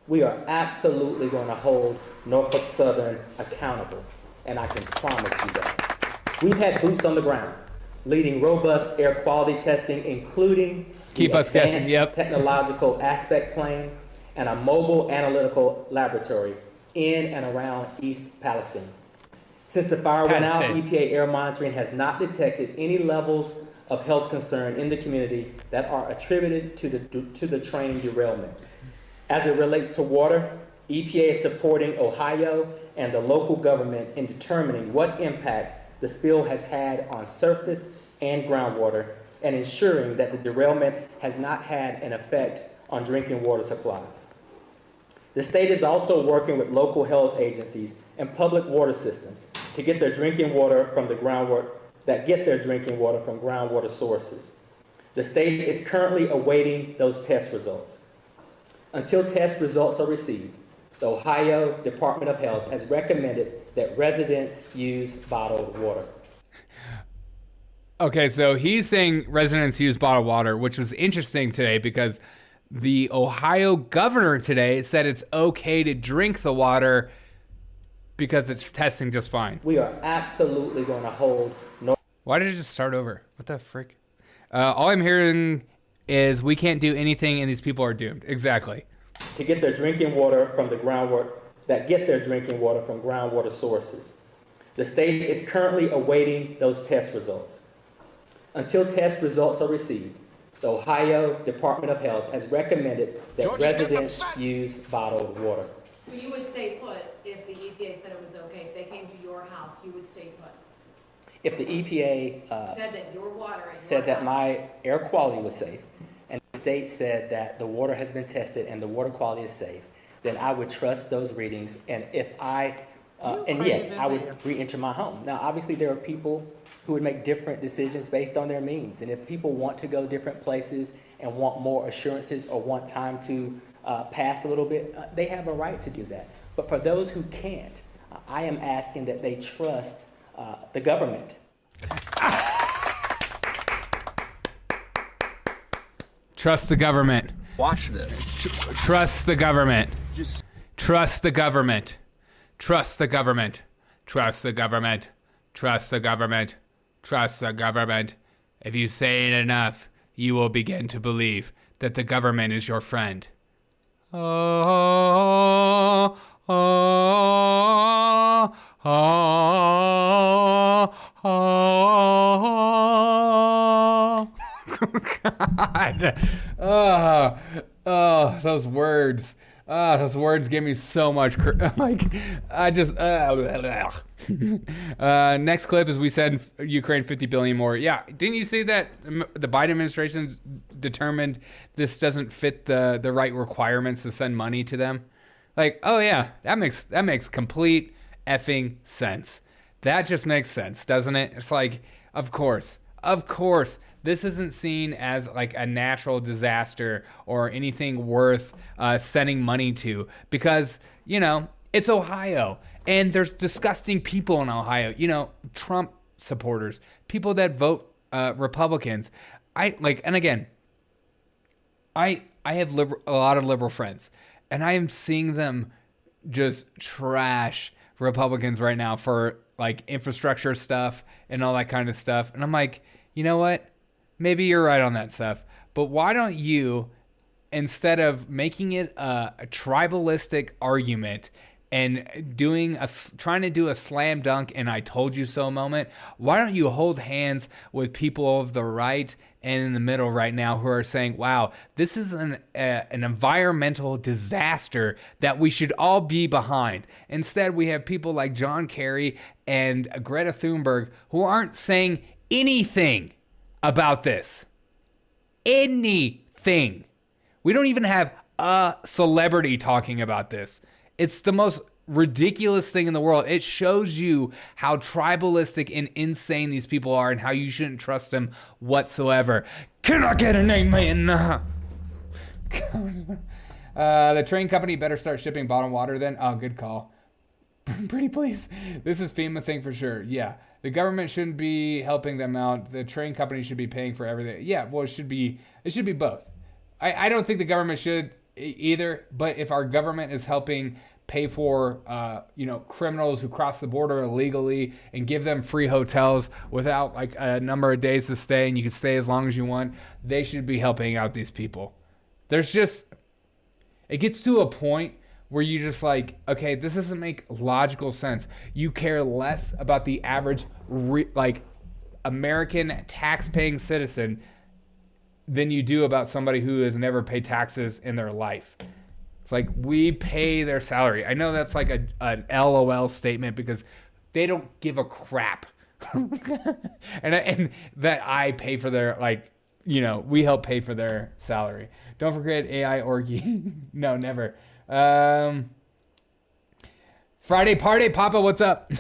We are absolutely going to hold Norfolk Southern accountable, and I can promise you that. We've had boots on the ground, leading robust air quality testing, including technological aspect plane and a mobile analytical laboratory in and around East Palestine. Since the fire went out, EPA air monitoring has not detected any levels of health concern in the community that are attributed to the train derailment. As it relates to water, EPA is supporting Ohio and the local government in determining what impacts the spill has had on surface and groundwater, and ensuring that the derailment has not had an effect on drinking water supplies. The state is also working with local health agencies and public water systems to get their drinking water from groundwater sources. The state is currently awaiting those test results. Until test results are received, the Ohio Department of Health has recommended that residents use bottled water. Okay, so he's saying residents use bottled water, which was interesting today because the Ohio governor today said it's okay to drink the water because it's testing just fine. We are absolutely going to hold... Why did it just start over? What the frick? All I'm hearing is we can't do anything and these people are doomed. Exactly. To get their drinking water from groundwater sources. The state is currently awaiting those test results. Until test results are received, the Ohio Department of Health has recommended that residents use bottled water. So you would stay put if the EPA said it was okay. If they came to your house, you would stay put. If the EPA said that your water said that my air quality was safe, and the state said that the water has been tested and the water quality is safe, then I would trust those readings. And if I And yes, I would re-enter my home. Now, obviously, there are people who would make different decisions based on their means. And if people want to go different places and want more assurances or want time to pass a little bit, they have a right to do that. But for those who can't, I am asking that they trust the government. Trust the government. Watch this. Trust the government. Trust the government. Trust the government. Trust the government. Trust the government. Trust the government. If you say it enough, you will begin to believe that the government is your friend. Oh, oh, oh, oh. God. Oh, those words. Those words give me so much. Next clip is we send Ukraine $50 billion more. Yeah, didn't you see that the Biden administration determined this doesn't fit the right requirements to send money to them? Like, oh yeah, that makes complete effing sense. That just makes sense, doesn't it? It's like, of course. This isn't seen as like a natural disaster or anything worth sending money to because, you know, it's Ohio and there's disgusting people in Ohio, you know, Trump supporters, people that vote Republicans. I have a lot of liberal friends and I am seeing them just trash Republicans right now for like infrastructure stuff and all that kind of stuff. And I'm like, you know what? Maybe you're right on that stuff, but why don't you, instead of making it a tribalistic argument and trying to do a slam dunk and I told you so moment, why don't you hold hands with people of the right and in the middle right now who are saying, wow, this is an environmental disaster that we should all be behind. Instead, we have people like John Kerry and Greta Thunberg who aren't saying anything about this. Anything. We don't even have a celebrity talking about this. It's the most ridiculous thing in the world. It shows you how tribalistic and insane these people are and how you shouldn't trust them whatsoever. Can I get an amen? The train company better start shipping bottled water then. Oh, good call. Pretty please. This is FEMA thing for sure. Yeah. The government shouldn't be helping them out. The train company should be paying for everything. Yeah, well, it should be both. I don't think the government should either, but if our government is helping pay for, criminals who cross the border illegally and give them free hotels without like a number of days to stay and you can stay as long as you want, they should be helping out these people. It gets to a point where you just like, okay, this doesn't make logical sense. You care less about the average American tax-paying citizen than you do about somebody who has never paid taxes in their life. It's like, we pay their salary. I know that's like an LOL statement because they don't give a crap. and that I pay for their, we help pay for their salary. Don't forget AI orgy. No, never. Friday party, Papa, what's up?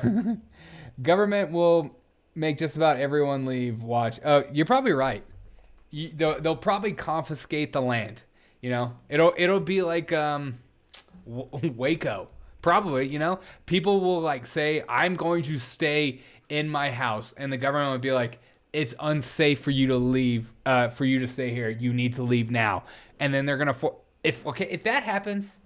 Government will make just about everyone leave. Watch. Oh, you're probably right. They'll probably confiscate the land. You know, it'll be like Waco. Probably, people will like say, I'm going to stay in my house, and the government would be like, it's unsafe for you to leave, for you to stay here. You need to leave now. And then they're gonna if that happens.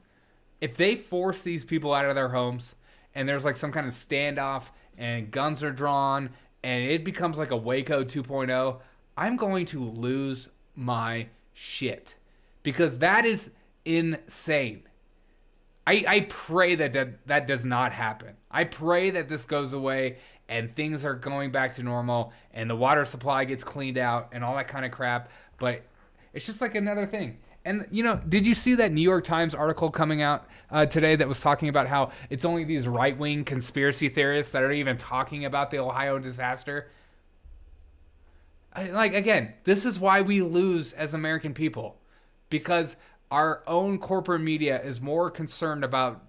If they force these people out of their homes and there's like some kind of standoff and guns are drawn and it becomes like a Waco 2.0, I'm going to lose my shit because that is insane. I pray that does not happen. I pray that this goes away and things are going back to normal and the water supply gets cleaned out and all that kind of crap. But it's just like another thing. And, did you see that New York Times article coming out today that was talking about how it's only these right-wing conspiracy theorists that are even talking about the Ohio disaster? Again, this is why we lose as American people. Because our own corporate media is more concerned about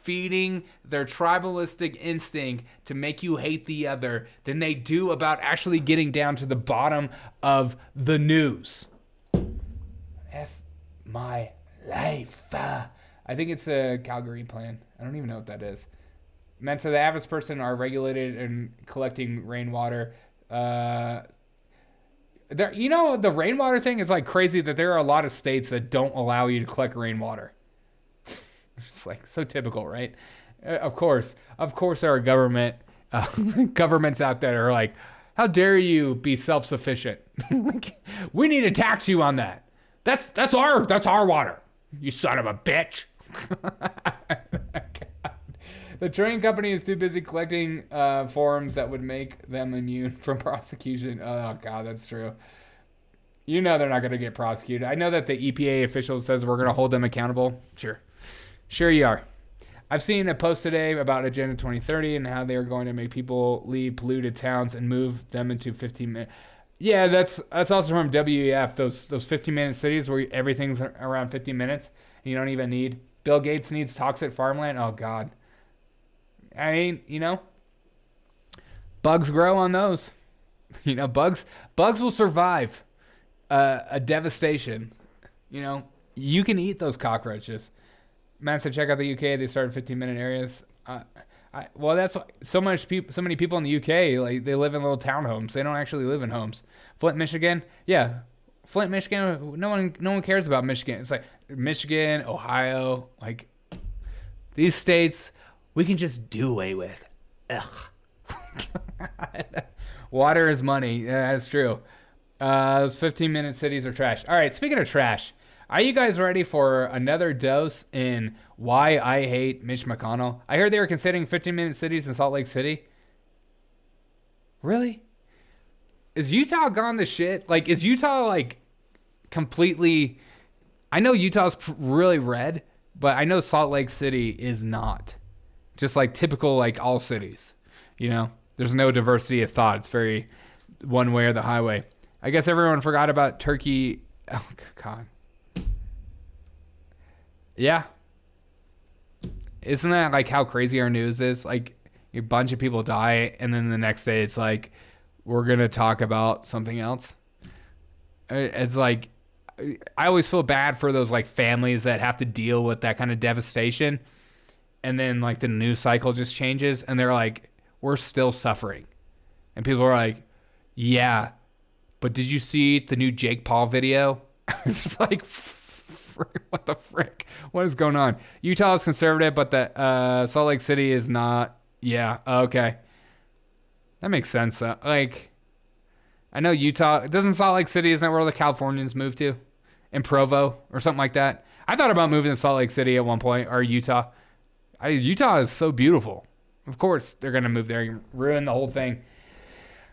feeding their tribalistic instinct to make you hate the other than they do about actually getting down to the bottom of the news. F my life. I think it's a Calgary plan. I don't even know what that is. Meant so the average person are regulated in collecting rainwater. The rainwater thing is like crazy that there are a lot of states that don't allow you to collect rainwater. It's like so typical, right? Of course there are governments out there are like, how dare you be self-sufficient? Like, we need to tax you on that. That's our water, you son of a bitch. The train company is too busy collecting forms that would make them immune from prosecution. Oh, God, that's true. You know they're not going to get prosecuted. I know that the EPA official says we're going to hold them accountable. Sure you are. I've seen a post today about Agenda 2030 and how they're going to make people leave polluted towns and move them into 15-minute. Yeah, that's also from WEF, those 15-minute cities where everything's around 15 minutes and you don't even need. Bill Gates needs toxic farmland. Oh, God. I mean, bugs grow on those. Bugs will survive a devastation. You can eat those cockroaches. Matt said, check out the UK. They started 15-minute areas. Well, that's so many people in the UK. Like, they live in little townhomes. They don't actually live in homes. Flint, Michigan. Yeah, Flint, Michigan. No one cares about Michigan. It's like Michigan, Ohio. Like, these states, we can just do away with. Ugh. Water is money. Yeah, that's true. Those 15-minute cities are trash. All right, speaking of trash, are you guys ready for another dose in why I hate Mitch McConnell? I heard they were considering 15-minute cities in Salt Lake City. Really? Is Utah gone to shit? Like, is Utah, like, completely... I know Utah's really red, but I know Salt Lake City is not. Just like typical, like, all cities. There's no diversity of thought. It's very one way or the highway. I guess everyone forgot about Turkey. Oh, God. Yeah. Isn't that like how crazy our news is? Like, a bunch of people die, and then the next day it's like, we're going to talk about something else. It's like, I always feel bad for those like families that have to deal with that kind of devastation. And then like the news cycle just changes and they're like, we're still suffering. And people are like, yeah, but did you see the new Jake Paul video? It's just like, what the frick? What is going on? Utah is conservative, but the Salt Lake City is not. Yeah, okay. That makes sense. Like, I know Utah, doesn't Salt Lake City, isn't that where all the Californians move to? In Provo or something like that? I thought about moving to Salt Lake City at one point, or Utah. Utah is so beautiful. Of course they're going to move there and ruin the whole thing.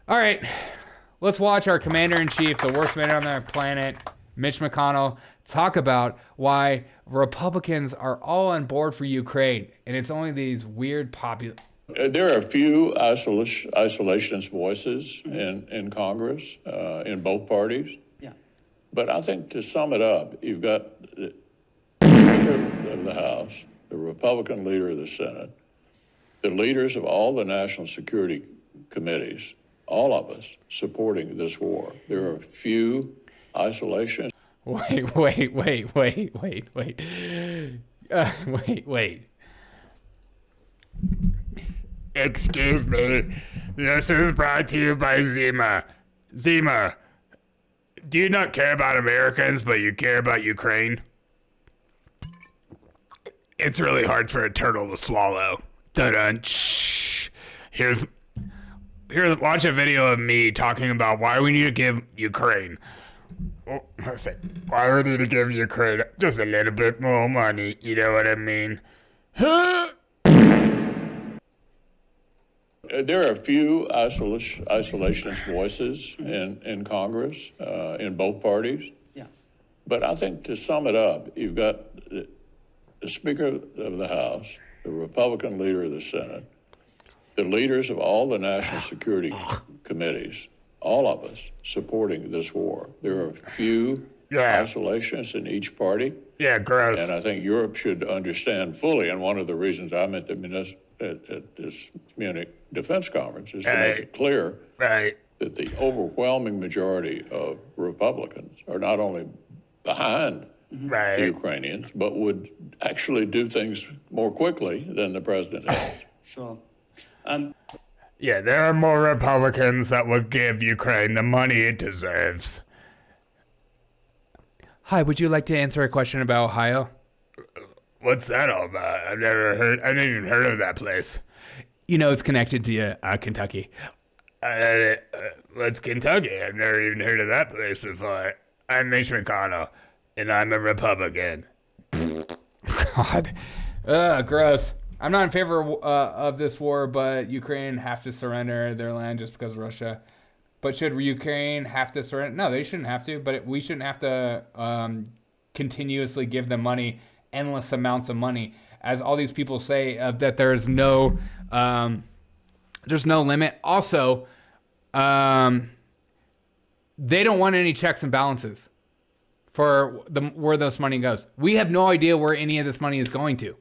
All right, let's watch our commander-in-chief, the worst man on the planet, Mitch McConnell, talk about why Republicans are all on board for Ukraine, and it's only these weird popular... There are a few isolationist voices in Congress, in both parties. Yeah. But I think to sum it up, you've got the Speaker of the House, the Republican leader of the Senate, the leaders of all the national security committees, all of us supporting this war. There are a few isolationists. Wait. Excuse me. This is brought to you by Zima. Zima, do you not care about Americans, but you care about Ukraine? It's really hard for a turtle to swallow. Dun-dun. Shh. Here, watch a video of me talking about why we need to give Ukraine. Why we need to give Ukraine just a little bit more money. You know what I mean? There are a few isolationist voices in Congress, in both parties. Yeah. But I think to sum it up, you've got the Speaker of the House, the Republican leader of the Senate, the leaders of all the national security committees, all of us, supporting this war. There are a few isolations in each party. Yeah, gross. And I think Europe should understand fully, and one of the reasons I'm at this Munich Defense Conference is to make it clear that the overwhelming majority of Republicans are not only behind the Ukrainians, but would actually do things more quickly than the president has. Sure. Yeah, there are more Republicans that will give Ukraine the money it deserves. Hi, would you like to answer a question about Ohio? What's that all about? I didn't even heard of that place. You know, it's connected to Kentucky. What's Kentucky? I've never even heard of that place before. I'm Mitch McConnell, and I'm a Republican. God. Gross. I'm not in favor of this war, but Ukraine have to surrender their land just because of Russia. But should Ukraine have to surrender? No, they shouldn't have to, but we shouldn't have to continuously give them money, endless amounts of money. As all these people say, that there's no limit. Also, they don't want any checks and balances for where this money goes. We have no idea where any of this money is going to.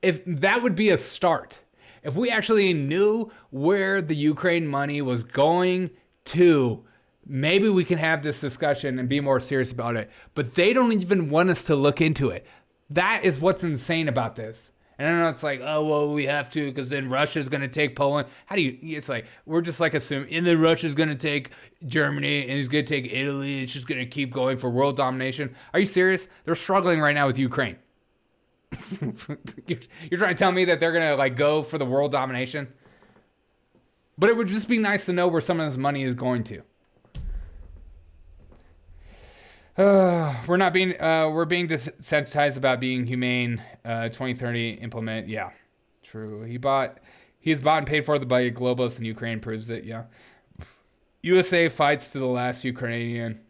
If that would be a start. If we actually knew where the Ukraine money was going to, maybe we can have this discussion and be more serious about it. But they don't even want us to look into it. That is what's insane about this. And I know it's like, oh, well, we have to because then Russia's going to take Poland. It's like, we're just like assuming, and then Russia's going to take Germany and he's going to take Italy. It's just going to keep going for world domination. Are you serious? They're struggling right now with Ukraine. You're trying to tell me that they're going to like go for the world domination? But it would just be nice to know where some of this money is going to. We're being desensitized about being humane. 2030 implement. Yeah, true. He's bought and paid for by globalists, and Ukraine proves it. Yeah. USA fights to the last Ukrainian.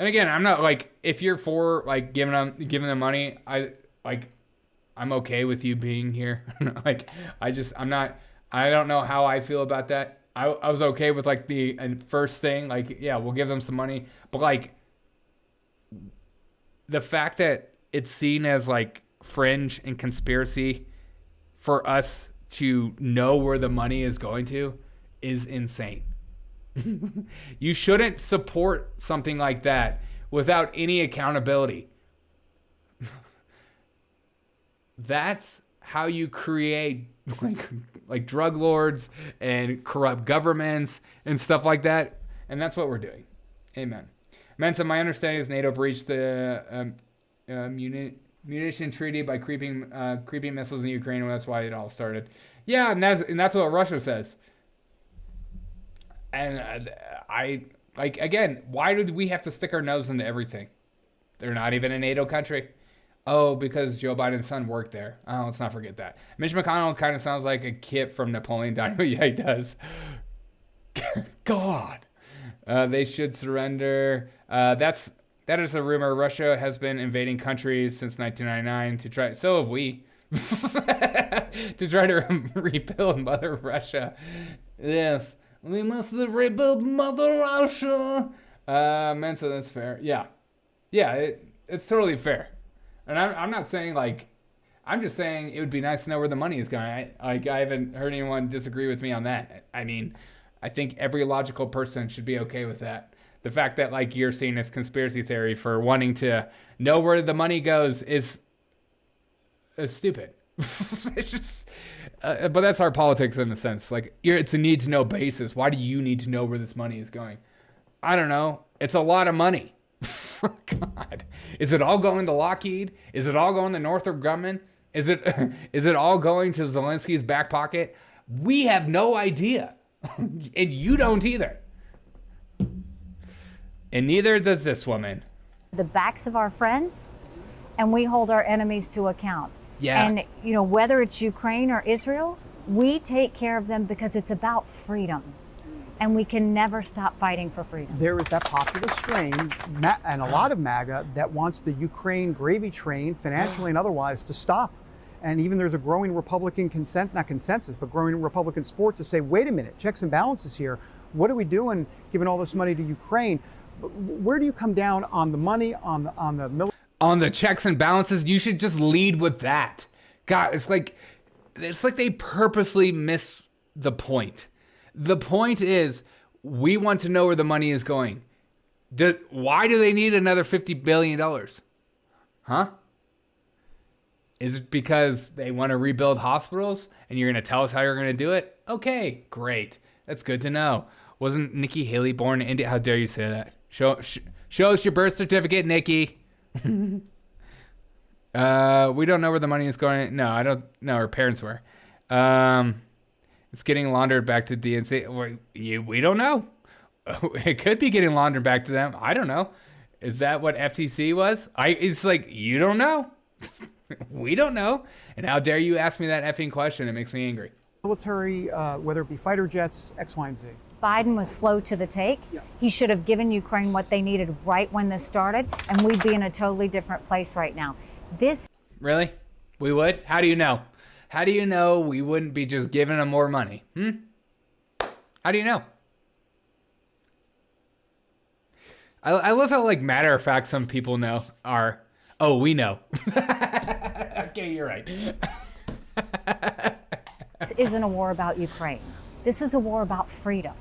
And again, I'm not like, if you're for like giving them money, I'm okay with you being here. I don't know how I feel about that. I was okay with like the first thing, like, yeah, we'll give them some money, but like the fact that it's seen as like fringe and conspiracy for us to know where the money is going to is insane. You shouldn't support something like that without any accountability. That's how you create like drug lords and corrupt governments and stuff like that. And that's what we're doing. Amen. Mensa, my understanding is NATO breached the munition treaty by creeping missiles in Ukraine, and that's why it all started. Yeah, and that's what Russia says. And again, why did we have to stick our nose into everything? They're not even a NATO country. Oh, because Joe Biden's son worked there. Oh, let's not forget that. Mitch McConnell kind of sounds like a kid from Napoleon Dynamite. Yeah, he does. God. They should surrender. That is a rumor. Russia has been invading countries since 1999 to try. So have we. To try to rebuild Mother Russia. Yes. We must rebuild Mother Russia. Mensa, that's fair. Yeah. Yeah, it's totally fair. And I'm not saying like, I'm just saying it would be nice to know where the money is going. I haven't heard anyone disagree with me on that. I mean, I think every logical person should be okay with that. The fact that like you're seeing this conspiracy theory for wanting to know where the money goes is stupid. It's just, but that's our politics in a sense. Like, it's a need to know basis. Why do you need to know where this money is going? I don't know. It's a lot of money. God, is it all going to Lockheed? Is it all going to Northrop Grumman? Is it all going to Zelensky's back pocket? We have no idea, and you don't either. And neither does this woman. The backs of our friends, and we hold our enemies to account. Yeah. And, whether it's Ukraine or Israel, we take care of them because it's about freedom. And we can never stop fighting for freedom. There is that populist strain, and a lot of MAGA, that wants the Ukraine gravy train, financially and otherwise, to stop. And even there's a growing Republican not consensus, but growing Republican support to say, wait a minute, checks and balances here. What are we doing giving all this money to Ukraine? Where do you come down on the money, on the military? On the checks and balances, you should just lead with that. God, it's like they purposely miss the point. The point is, we want to know where the money is going. Why do they need another $50 billion? Huh? Is it because they want to rebuild hospitals and you're going to tell us how you're going to do it? Okay, great. That's good to know. Wasn't Nikki Haley born in India? How dare you say that? Show us your birth certificate, Nikki. We don't know where the money is going. No, I don't know. Her parents were. It's getting laundered back to DNC. We don't know. It could be getting laundered back to them. I don't know. Is that what FTC was? It's like, you don't know. We don't know. And how dare you ask me that effing question? It makes me angry. Military, whether it be fighter jets, X, Y, and Z. Biden was slow to the take. He should have given Ukraine what they needed right when this started, and we'd be in a totally different place right now. Really? We would? How do you know? How do you know we wouldn't be just giving them more money? How do you know? I love how, like, matter of fact some people we know. Okay, you're right. This isn't a war about Ukraine. This is a war about freedom.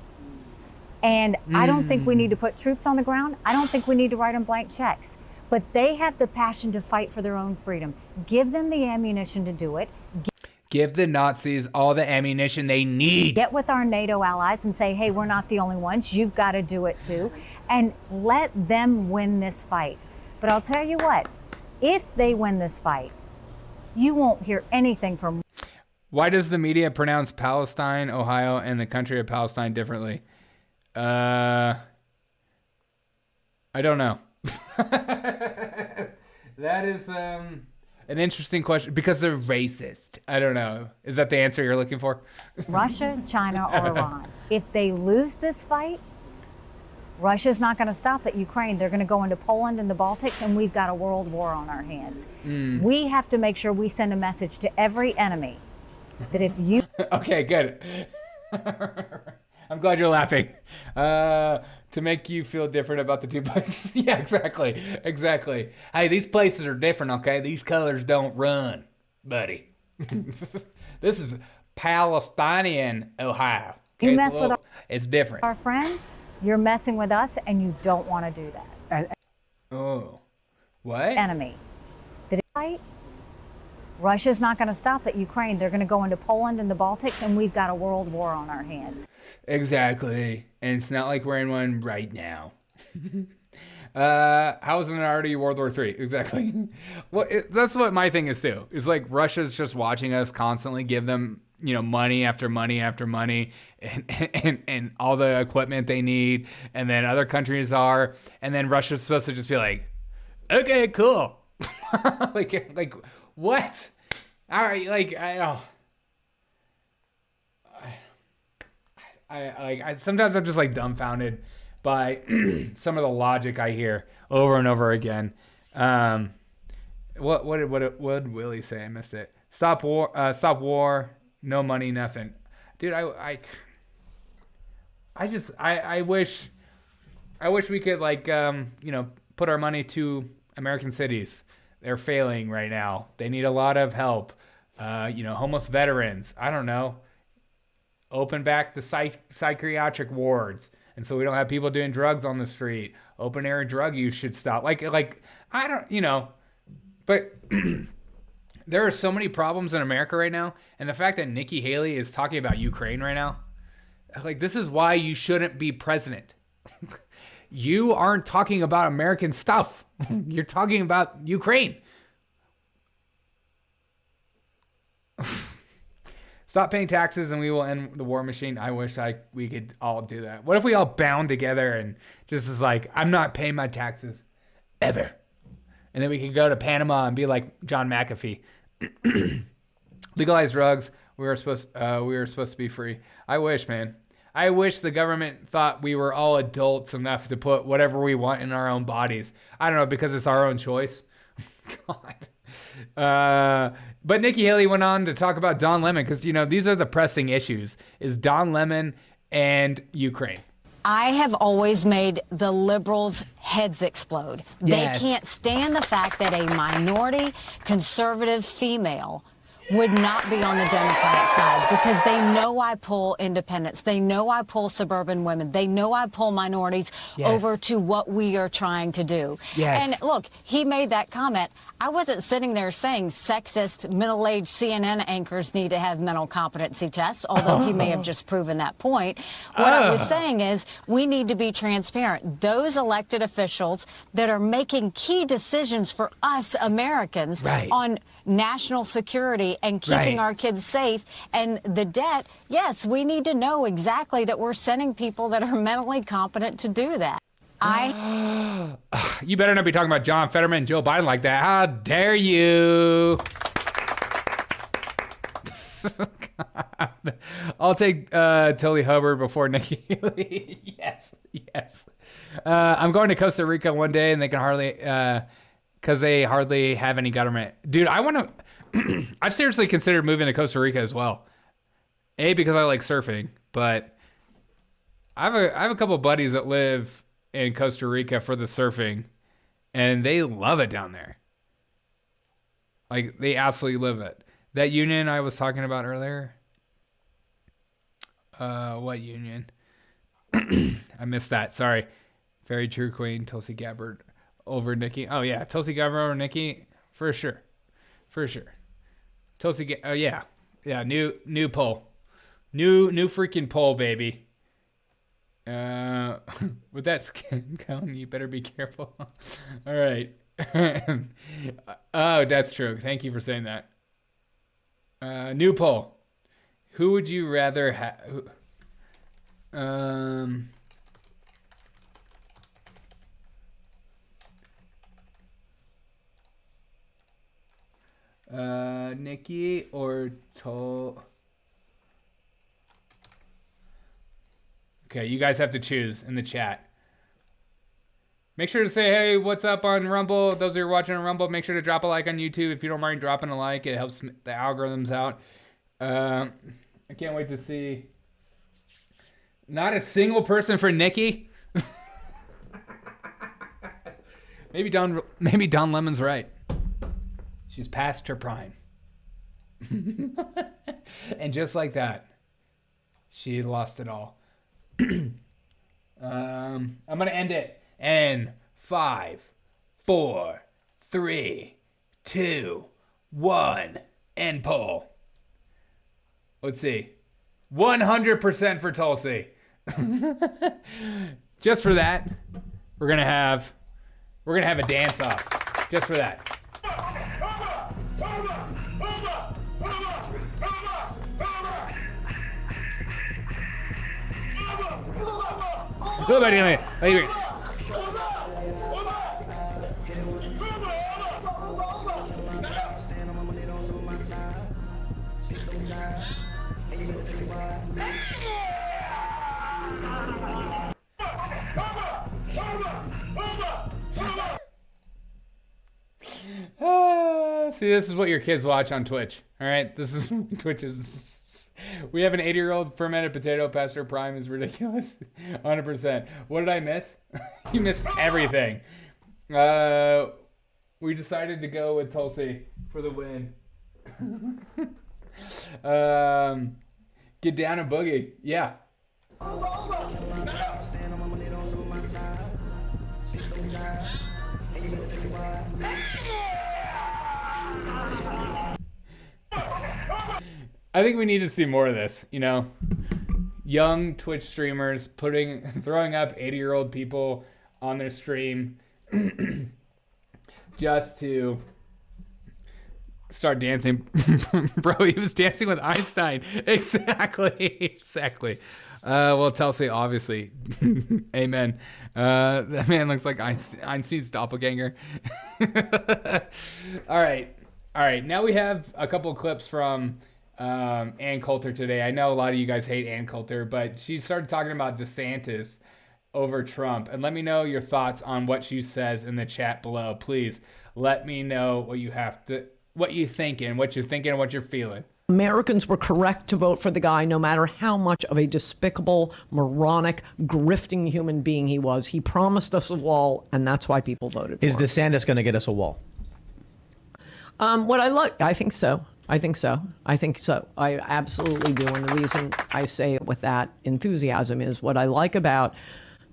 And I don't think we need to put troops on the ground. I don't think we need to write them blank checks. But they have the passion to fight for their own freedom. Give them the ammunition to do it. Give the Nazis all the ammunition they need. Get with our NATO allies and say, hey, we're not the only ones. You've got to do it too. And let them win this fight. But I'll tell you what, if they win this fight, you won't hear anything from... Why does the media pronounce Palestine, Ohio, and the country of Palestine differently? I don't know. That is an interesting question because they're racist. I don't know. Is that the answer you're looking for? Russia, China, or Iran. If they lose this fight, Russia's not going to stop at Ukraine. They're going to go into Poland and the Baltics, and we've got a world war on our hands. We have to make sure we send a message to every enemy that if you... Okay, good. I'm glad you're laughing. To make you feel different about the two places. Yeah, exactly. Hey, these places are different, okay? These colors don't run, buddy. This is Palestinian Ohio. Okay? You mess with it's different. Our friends, you're messing with us, and you don't want to do that. Oh, what? Enemy. That fight. Russia's not going to stop at Ukraine. They're going to go into Poland and the Baltics, and we've got a world war on our hands. Exactly. And it's not like we're in one right now. How isn't it already World War III? Exactly. Well, that's what my thing is too. It's like Russia's just watching us constantly give them, money after money after money and all the equipment they need. And then other countries are. And then Russia's supposed to just be like, okay, cool. like what? All right, I sometimes I'm just like dumbfounded by some of the logic I hear over and over again. What did Willie say? I missed it. Stop war, no money, nothing. Dude, I wish we could put our money to American cities. They're failing right now. They need a lot of help. Homeless veterans. I don't know. Open back the psychiatric wards. And so we don't have people doing drugs on the street. Open air drug use should stop. I don't, but there are so many problems in America right now. And the fact that Nikki Haley is talking about Ukraine right now, this is why you shouldn't be president. You aren't talking about American stuff. You're talking about Ukraine. Stop paying taxes and we will end the war machine. I wish we could all do that. What if we all bound together and just is like, I'm not paying my taxes ever. And then we can go to Panama and be like John McAfee. Legalize drugs. We were supposed to be free. I wish, man. I wish the government thought we were all adults enough to put whatever we want in our own bodies. I don't know, because it's our own choice. God. But Nikki Haley went on to talk about Don Lemon because, these are the pressing issues, is Don Lemon and Ukraine. I have always made the liberals' heads explode. Yes. They can't stand the fact that a minority conservative female would not be on the Democratic side because they know I pull independents. They know I pull suburban women. They know I pull minorities over to what we are trying to do. Yes. And look, he made that comment. I wasn't sitting there saying sexist, middle-aged CNN anchors need to have mental competency tests, although he may have just proven that point. What I was saying is we need to be transparent. Those elected officials that are making key decisions for us Americans on national security and keeping our kids safe and the debt, yes, we need to know exactly that we're sending people that are mentally competent to do that. You better not be talking about John Fetterman and Joe Biden like that. How dare you? I'll take Tony Hubbard before Nikki Haley. Yes. I'm going to Costa Rica one day, and they can hardly, because they hardly have any government. Dude, I want to. I've seriously considered moving to Costa Rica as well. Because I like surfing, but I have a couple of buddies that live in Costa Rica for the surfing, and they love it down there. Like, they absolutely love it. That union I was talking about earlier. What union? I missed that. Sorry. Very true, Queen. Tulsi Gabbard over Nikki. Oh, yeah. Tulsi Gabbard over Nikki. For sure. Tulsi yeah. Yeah, new poll. New freaking poll, baby. With that skin cone, you better be careful. All right. Oh, that's true. Thank you for saying that. New poll. Who would you rather have? Nikki or Okay, you guys have to choose in the chat. Make sure to say, hey, what's up on Rumble? Those who are watching on Rumble, make sure to drop a like on YouTube. If you don't mind dropping a like, it helps the algorithms out. I can't wait to see. Not a single person for Nikki. Maybe Don Lemon's right. She's past her prime. And just like that, she lost it all. I'm gonna end it in 5, 4, 3, 2, 1, end poll. Let's see, 100% for Tulsi. Just for that, we're gonna have a dance off. Just for that. See, this is what your kids watch on Twitch. All right, this is Twitch is. We have an 80-year-old fermented potato. Pastor Prime is ridiculous. 100%. What did I miss? You missed everything. We decided to go with Tulsi for the win. Get down and boogie. Yeah. I think we need to see more of this, young Twitch streamers throwing up 80-year-old people on their stream just to start dancing. Bro, he was dancing with Einstein. Exactly. Well, Tulsi, obviously. Amen. That man looks like Einstein's doppelganger. All right. Now we have a couple clips from Ann Coulter today. I know a lot of you guys hate Ann Coulter, but she started talking about DeSantis over Trump. And let me know your thoughts on what she says in the chat below. Please let me know what what you thinking, what you're feeling. Americans were correct to vote for the guy no matter how much of a despicable, moronic, grifting human being he was. He promised us a wall, and that's why people voted for him. Is DeSantis going to get us a wall? I think so. I absolutely do. And the reason I say it with that enthusiasm is what I like about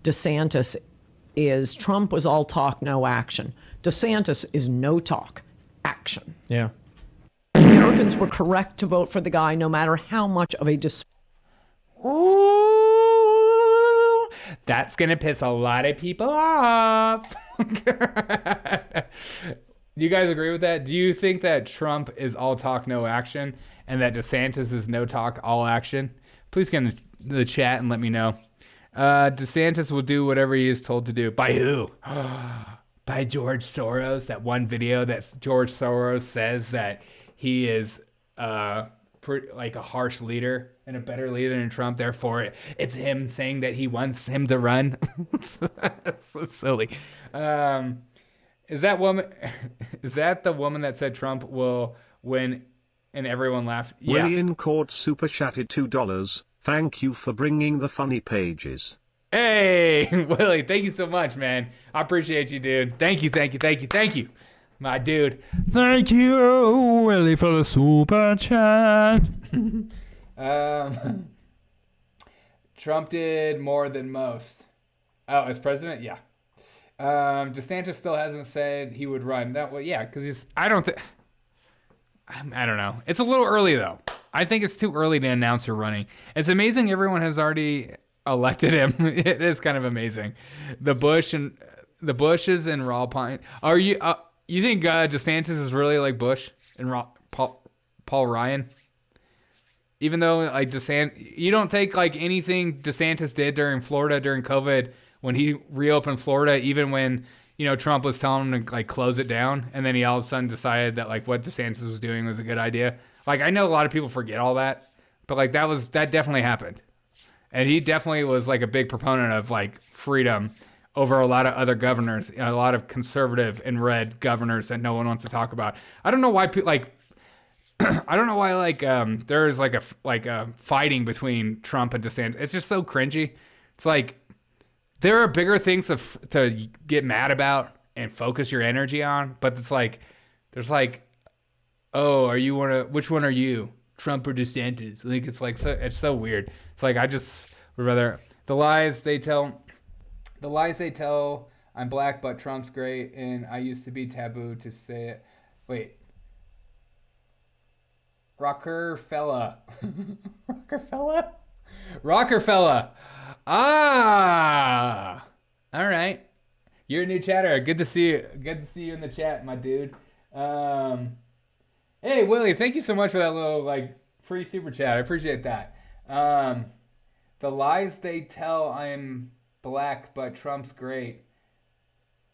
DeSantis is Trump was all talk, no action. DeSantis is no talk, action. Yeah. Americans were correct to vote for the guy no matter how much of a Ooh, that's going to piss a lot of people off. Do you guys agree with that? Do you think that Trump is all talk, no action, and that DeSantis is no talk, all action? Please get in the chat and let me know. DeSantis will do whatever he is told to do. By who? By George Soros. That one video that George Soros says that he is like a harsh leader and a better leader than Trump. Therefore, it's him saying that he wants him to run. That's so silly. Is that the woman that said Trump will win and everyone laughed? Yeah. William Cord super chatted $2. Thank you for bringing the funny pages. Hey, Willie, thank you so much, man. I appreciate you, dude. Thank you. My dude. Thank you, Willie, for the super chat. Trump did more than most. Oh, as president? Yeah. DeSantis still hasn't said he would run. Because I don't know. It's a little early though. I think it's too early to announce you're running. It's amazing everyone has already elected him. It is kind of amazing. The Bushes and Raw Pine. Are you? You think DeSantis is really like Bush and Paul Ryan? Even though like you don't take like anything DeSantis did during Florida during COVID. When he reopened Florida, even when, Trump was telling him to like close it down, and then he all of a sudden decided that like what DeSantis was doing was a good idea. Like I know a lot of people forget all that, but like that definitely happened. And he definitely was like a big proponent of like freedom over a lot of other governors, a lot of conservative and red governors that no one wants to talk about. I don't know why there's like a fighting between Trump and DeSantis. It's just so cringy. It's like, there are bigger things to get mad about and focus your energy on, but it's like, there's like, oh, which one are you, Trump or DeSantis? Like, it's like, it's so weird. It's like, I just would rather, the lies they tell, I'm black, but Trump's great, and I used to be taboo to say it. Wait. Rockefeller. Ah, all right. You're a new chatter. Good to see you. Good to see you in the chat, my dude. Hey, Willie, thank you so much for that little like free super chat. I appreciate that. The lies they tell, I'm black, but Trump's great,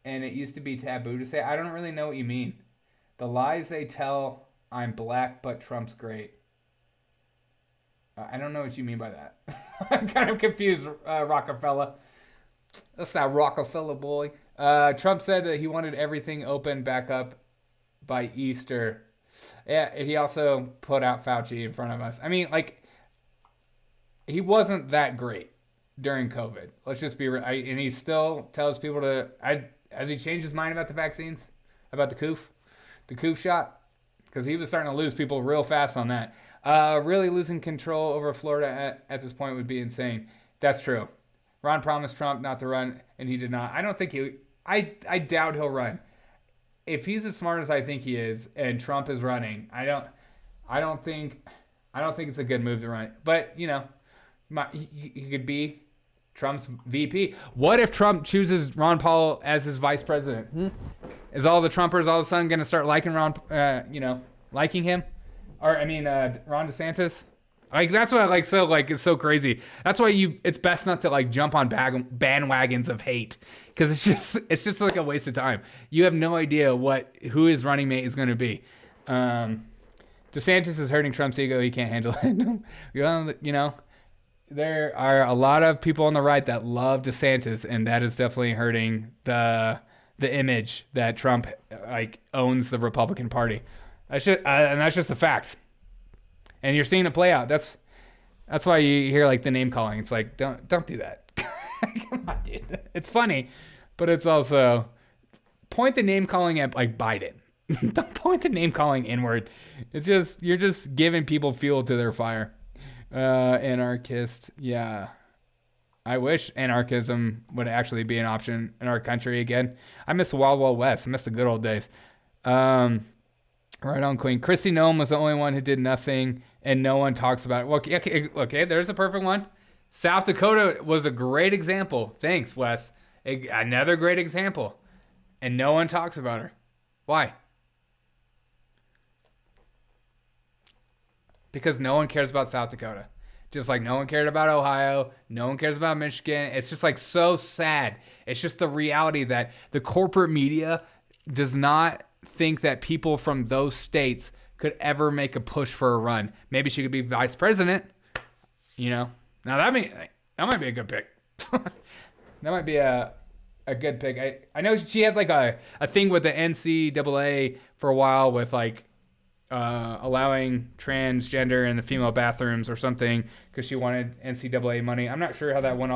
and it used to be taboo to say. I don't really know what you mean. The lies they tell, I'm black, but Trump's great. I don't know what you mean by that. I'm kind of confused, Rockefeller. That's that Rockefeller boy. Trump said that he wanted everything open back up by Easter. Yeah, he also put out Fauci in front of us. I mean, like, he wasn't that great during COVID. Let's just be real. And he still tells people to... Has he changed his mind about the vaccines? About the coof shot? Because he was starting to lose people real fast on that. Really losing control over Florida at this point would be insane. That's true. Ron promised Trump not to run, and he did not. I don't think I doubt he'll run. If he's as smart as I think he is, and Trump is running, I don't think it's a good move to run. But he could be Trump's VP. What if Trump chooses Ron Paul as his vice president? Is all the Trumpers all of a sudden going to start liking liking him? Ron DeSantis? Like, that's what I like. So like, it's so crazy. That's why it's best not to like jump on bandwagons of hate, because it's just like a waste of time. You have no idea who his running mate is going to be. DeSantis is hurting Trump's ego. He can't handle it. There are a lot of people on the right that love DeSantis, and that is definitely hurting the image that Trump like owns the Republican Party. And that's just a fact. And you're seeing it play out. That's why you hear like the name calling. It's like, don't do that. Come on, dude. It's funny, but it's also point the name calling at like Biden. Don't point the name calling inward. You're just giving people fuel to their fire. Anarchist, yeah. I wish anarchism would actually be an option in our country again. I miss the Wild Wild West. I miss the good old days. Right on, Queen. Kristi Noem was the only one who did nothing, and no one talks about it. Well, okay, there's a perfect one. South Dakota was a great example. Thanks, Wes. Another great example. And no one talks about her. Why? Because no one cares about South Dakota. Just like no one cared about Ohio. No one cares about Michigan. It's just like so sad. It's just the reality that the corporate media does not think that people from those states could ever make a push for a run. Maybe she could be vice president. You know? Now that might be a good pick. That might be a good pick. I know she had like a thing with the NCAA for a while with like allowing transgender in the female bathrooms or something because she wanted NCAA money. I'm not sure how that went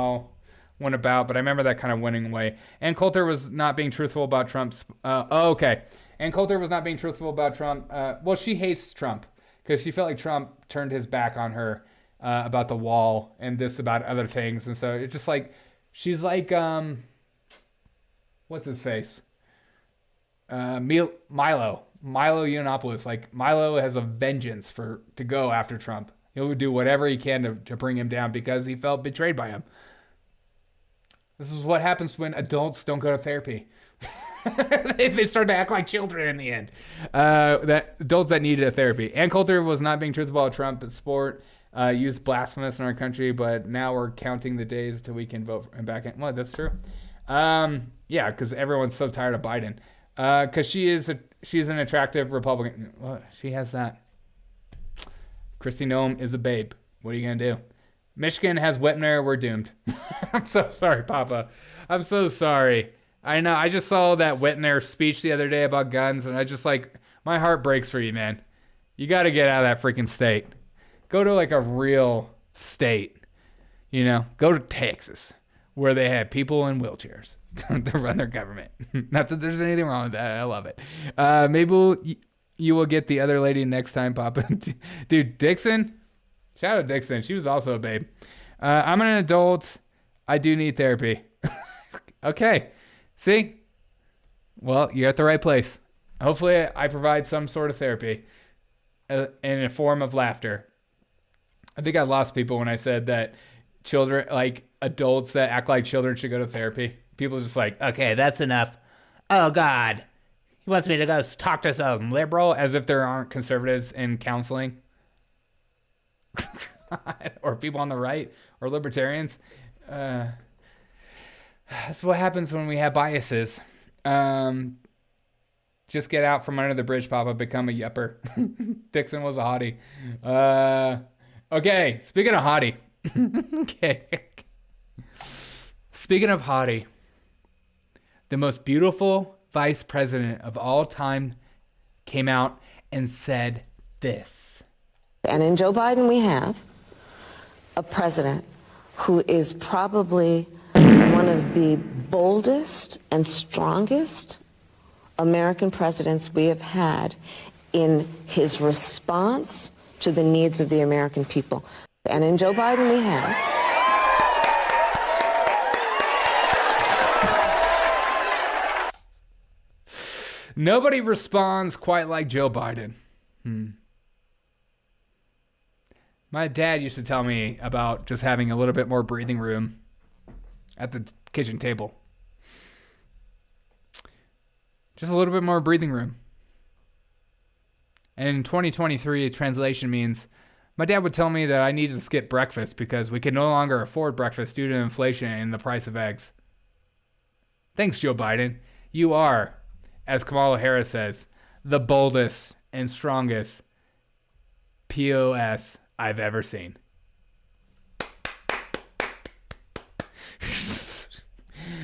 about, but I remember that kind of winning away. And Coulter was not being truthful about Trump's. Okay. And Coulter was not being truthful about Trump. Well, she hates Trump because she felt like Trump turned his back on her about the wall and this about other things. And so it's just like, she's like, what's his face? Milo Yiannopoulos. Like Milo has a vengeance to go after Trump. He'll do whatever he can to bring him down because he felt betrayed by him. This is what happens when adults don't go to therapy. They start to act like children in the end. That adults that needed a therapy. Ann Coulter was not being truthful about Trump at sport. Used blasphemous in our country, but now we're counting the days till we can vote for him back in. Well, that's true. Yeah, because everyone's so tired of Biden. Because she's an attractive Republican. Well, she has that. Kristi Noem is a babe. What are you gonna do? Michigan has Whitmer. We're doomed. I'm so sorry, Papa. I'm so sorry. I know. I just saw that Whitmer speech the other day about guns, and I just like my heart breaks for you, man. You got to get out of that freaking state. Go to like a real state. You know, go to Texas, where they have people in wheelchairs to run their government. Not that there's anything wrong with that. I love it. Maybe you will get the other lady next time, Papa. Dude, Dixon. Shout out Dixon. She was also a babe. I'm an adult. I do need therapy. Okay. See? Well, you're at the right place. Hopefully I provide some sort of therapy in a form of laughter. I think I lost people when I said that children, like adults that act like children should go to therapy. People are just like, okay, that's enough. Oh, God. He wants me to go talk to some liberal, as if there aren't conservatives in counseling. Or people on the right or libertarians. That's what happens when we have biases. Just get out from under the bridge, Papa. Become a yupper. Dixon was a hottie. Okay, speaking of hottie. Okay. Speaking of hottie, the most beautiful vice president of all time came out and said this. And in Joe Biden, we have a president who is probably one of the boldest and strongest American presidents we have had in his response to the needs of the American people. And in Joe Biden, we have nobody responds quite like Joe Biden. My dad used to tell me about just having a little bit more breathing room at the kitchen table. Just a little bit more breathing room. And in 2023, translation means my dad would tell me that I need to skip breakfast because we can no longer afford breakfast due to inflation and the price of eggs. Thanks, Joe Biden. You are, as Kamala Harris says, the boldest and strongest POS I've ever seen.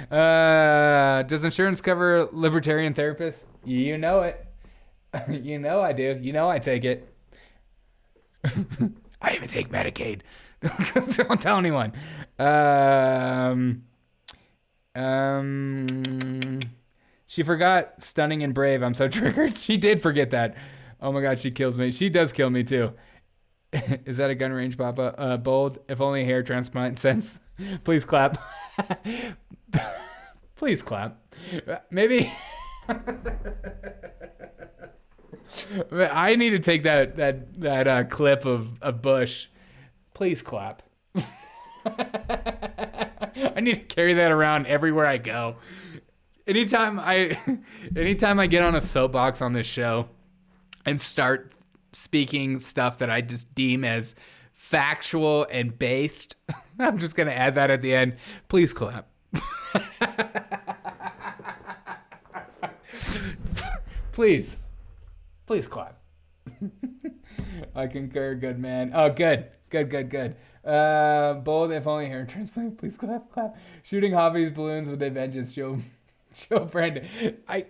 Does insurance cover libertarian therapists? You know it. You know I do. You know I take it. I even take Medicaid. Don't tell anyone. She forgot stunning and brave. I'm so triggered. She did forget that. Oh my God, she kills me. She does kill me too. Is that a gun range, Papa? Bold. If only hair transplant sense. Please clap. Please clap. Maybe. I need to take that clip of Bush. Please clap. I need to carry that around everywhere I go. Anytime I get on a soapbox on this show and start speaking stuff that I just deem as factual and based, I'm just gonna add that at the end. Please clap. Please clap. I concur, good man. Oh, good. Bold, if only hair transplant. Please clap. Shooting hobbies, balloons with a vengeance. Joe Brandon. I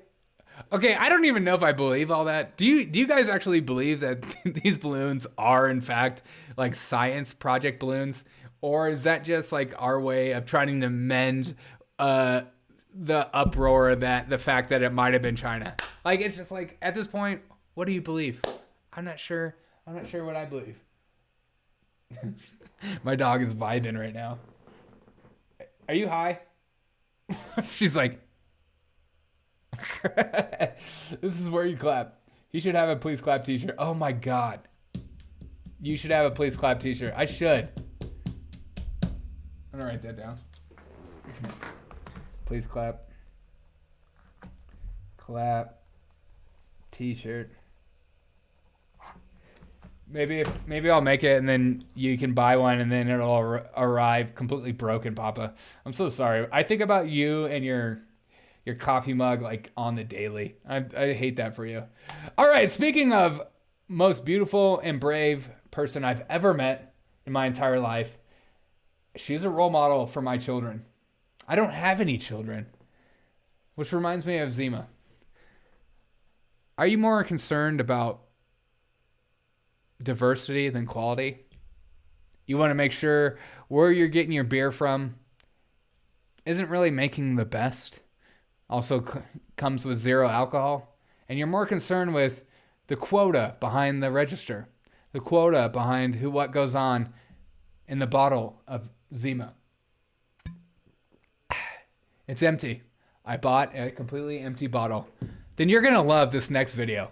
don't even know if I believe all that. Do you guys actually believe that these balloons are in fact like science project balloons, or is that just like our way of trying to mend the uproar that the fact that it might have been China? Like, it's just like, at this point, what do you believe? I'm not sure what I believe. My dog is vibing right now. Are you high? She's like, this is where you clap. You should have a please clap t-shirt. Oh my God. You should have a please clap t-shirt. I should. I'm gonna write that down. Please clap. Clap. T-shirt. Maybe I'll make it and then you can buy one and then it'll arrive completely broken, Papa. I'm so sorry. I think about you and your coffee mug like on the daily. I hate that for you. All right, speaking of most beautiful and brave person I've ever met in my entire life, she's a role model for my children. I don't have any children, which reminds me of Zima. Are you more concerned about diversity than quality? You want to make sure where you're getting your beer from isn't really making the best. Also comes with zero alcohol. And you're more concerned with the quota behind the register. The quota behind what goes on in the bottle of Zima. It's empty. I bought a completely empty bottle. Then you're going to love this next video.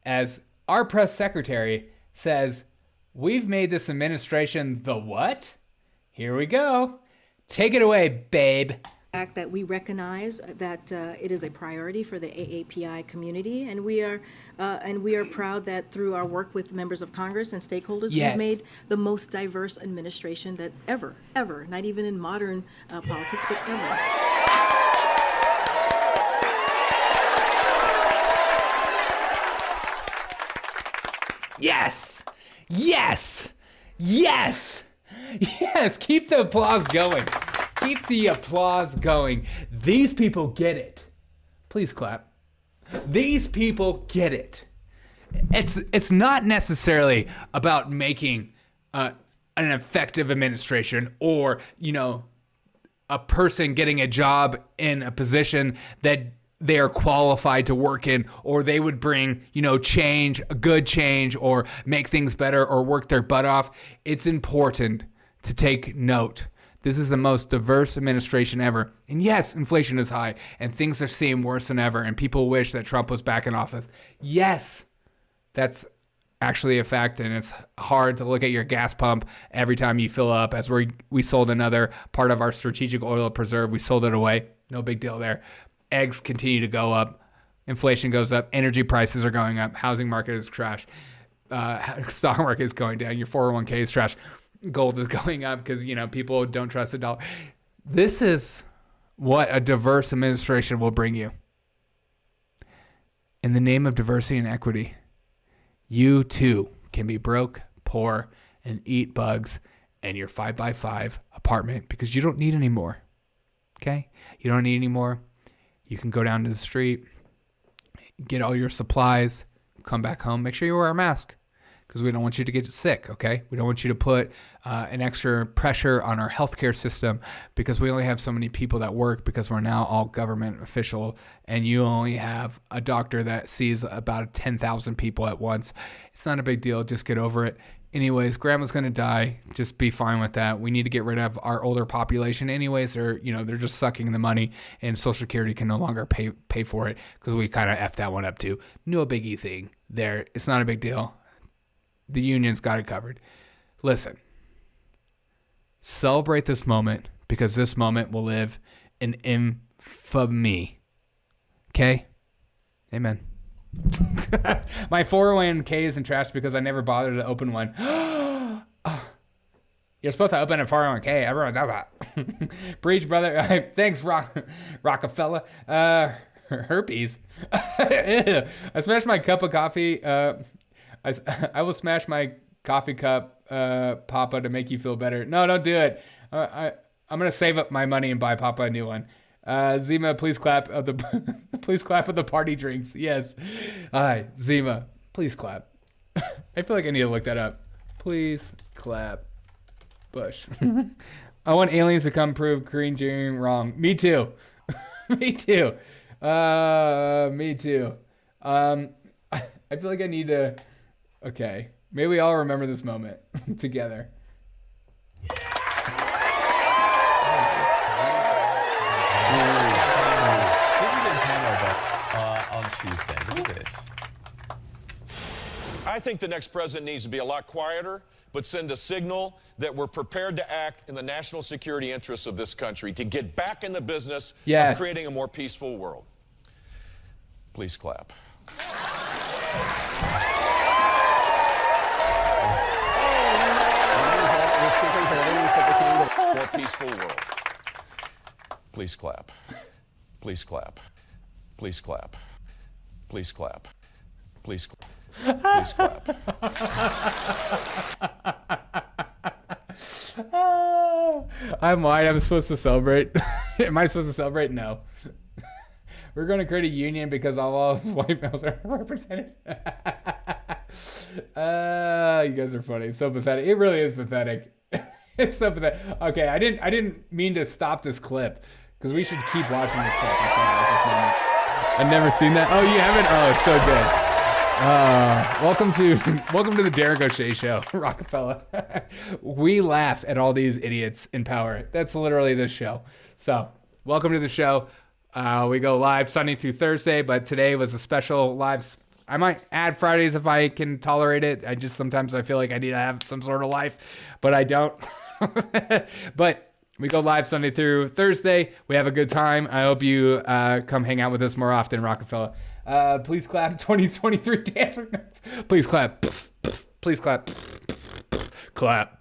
As our press secretary says, we've made this administration the what? Here we go. Take it away, babe. Fact that we recognize that it is a priority for the AAPI community, and we are proud that through our work with members of Congress and stakeholders, Yes. we've made the most diverse administration that ever, not even in modern politics, but ever. Yes! Yes! Yes! Yes! Keep the applause going. Keep the applause going. These people get it. Please clap. These people get it. It's not necessarily about making an effective administration or, a person getting a job in a position that they are qualified to work in, or they would bring, change, a good change, or make things better, or work their butt off. It's important to take note. This is the most diverse administration ever. And yes, inflation is high, and things are seeming worse than ever, and people wish that Trump was back in office. Yes, that's actually a fact, and it's hard to look at your gas pump every time you fill up, as we sold another part of our strategic oil preserve. We sold it away. No big deal there. Eggs continue to go up. Inflation goes up. Energy prices are going up. Housing market is trash. Stock market is going down. Your 401k is trash. Gold is going up because, people don't trust the dollar. This is what a diverse administration will bring you. In the name of diversity and equity, you too can be broke, poor, and eat bugs in your 5x5 apartment because you don't need any more. Okay? You don't need any more. You can go down to the street, get all your supplies, come back home, make sure you wear a mask because we don't want you to get sick, okay? We don't want you to put an extra pressure on our healthcare system because we only have so many people that work because we're now all government official and you only have a doctor that sees about 10,000 people at once. It's not a big deal. Just get over it. Anyways, grandma's going to die. Just be fine with that. We need to get rid of our older population. Anyways, they're just sucking the money and Social Security can no longer pay for it because we kind of F that one up too. No biggie thing there. It's not a big deal. The union's got it covered. Listen, celebrate this moment because this moment will live in infamy. Okay? Amen. My 401k is in trash because I never bothered to open one. You're supposed to open a 401k. Everyone does that. Breach, brother. Thanks, Rockefeller. Herpes. I smashed my cup of coffee. I will smash my coffee cup, Papa, to make you feel better. No, don't do it. I'm gonna save up my money and buy Papa a new one. Zima, please clap of the please clap of the party drinks. Yes. Hi, Zima, please clap. I feel like I need to look that up. Please clap. Bush. I want aliens to come prove Cringe wrong. Me too. Me too. Me too. I feel like I need to. Okay, maybe we all remember this moment together. This is in Hanover on Tuesday. Look at this. I think the next president needs to be a lot quieter, but send a signal that we're prepared to act in the national security interests of this country to get back in the business of creating a more peaceful world. Please clap. More peaceful world. Please clap. Please clap. Please clap. Please clap. Please clap. Please clap. I'm lying. I'm supposed to celebrate. Am I supposed to celebrate? No. We're going to create a union because all those white males are represented. You guys are funny. It's so pathetic. It really is pathetic. It's so pathetic. Okay, I didn't mean to stop this clip because we should keep watching this clip. I've never seen that. Oh, you haven't? Oh, it's so good. Welcome to the Derek O'Shea Show, Rockefeller. We laugh at all these idiots in power. That's literally this show. So, welcome to the show. We go live Sunday through Thursday, but today was a special live. I might add Fridays if I can tolerate it. Sometimes I feel like I need to have some sort of life, but I don't. But we go live Sunday through Thursday. We have a good time. I hope you come hang out with us more often, Rockefeller. Please clap 2023 dancer notes. Please clap. Please clap. Clap.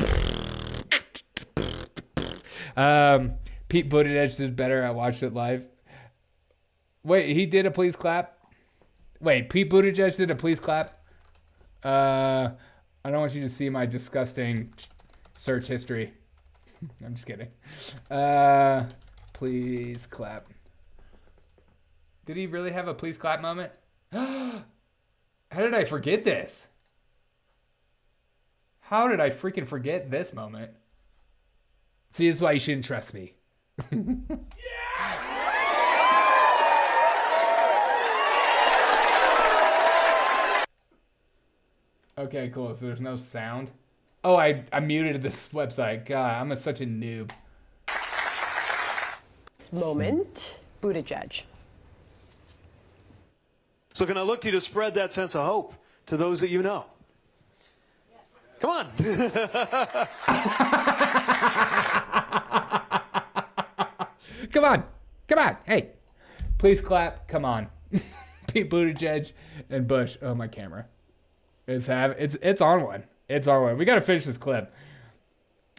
Pete Buttigieg did better. I watched it live. Wait, he did a please clap? Wait, Pete Buttigieg did a please clap? I don't want you to see my disgusting search history. I'm just kidding. Please clap. Did he really have a please clap moment? How did I forget this? How did I freaking forget this moment? See, this is why you shouldn't trust me. Okay, cool. So there's no sound. Oh, I muted this website. God, I'm such a noob. Moment, Buttigieg. So can I look to you to spread that sense of hope to those that you know? Come on. Come on. Come on. Hey, please clap. Come on. Pete Buttigieg and Bush. Oh, my camera. It's on one. It's on one. We got to finish this clip.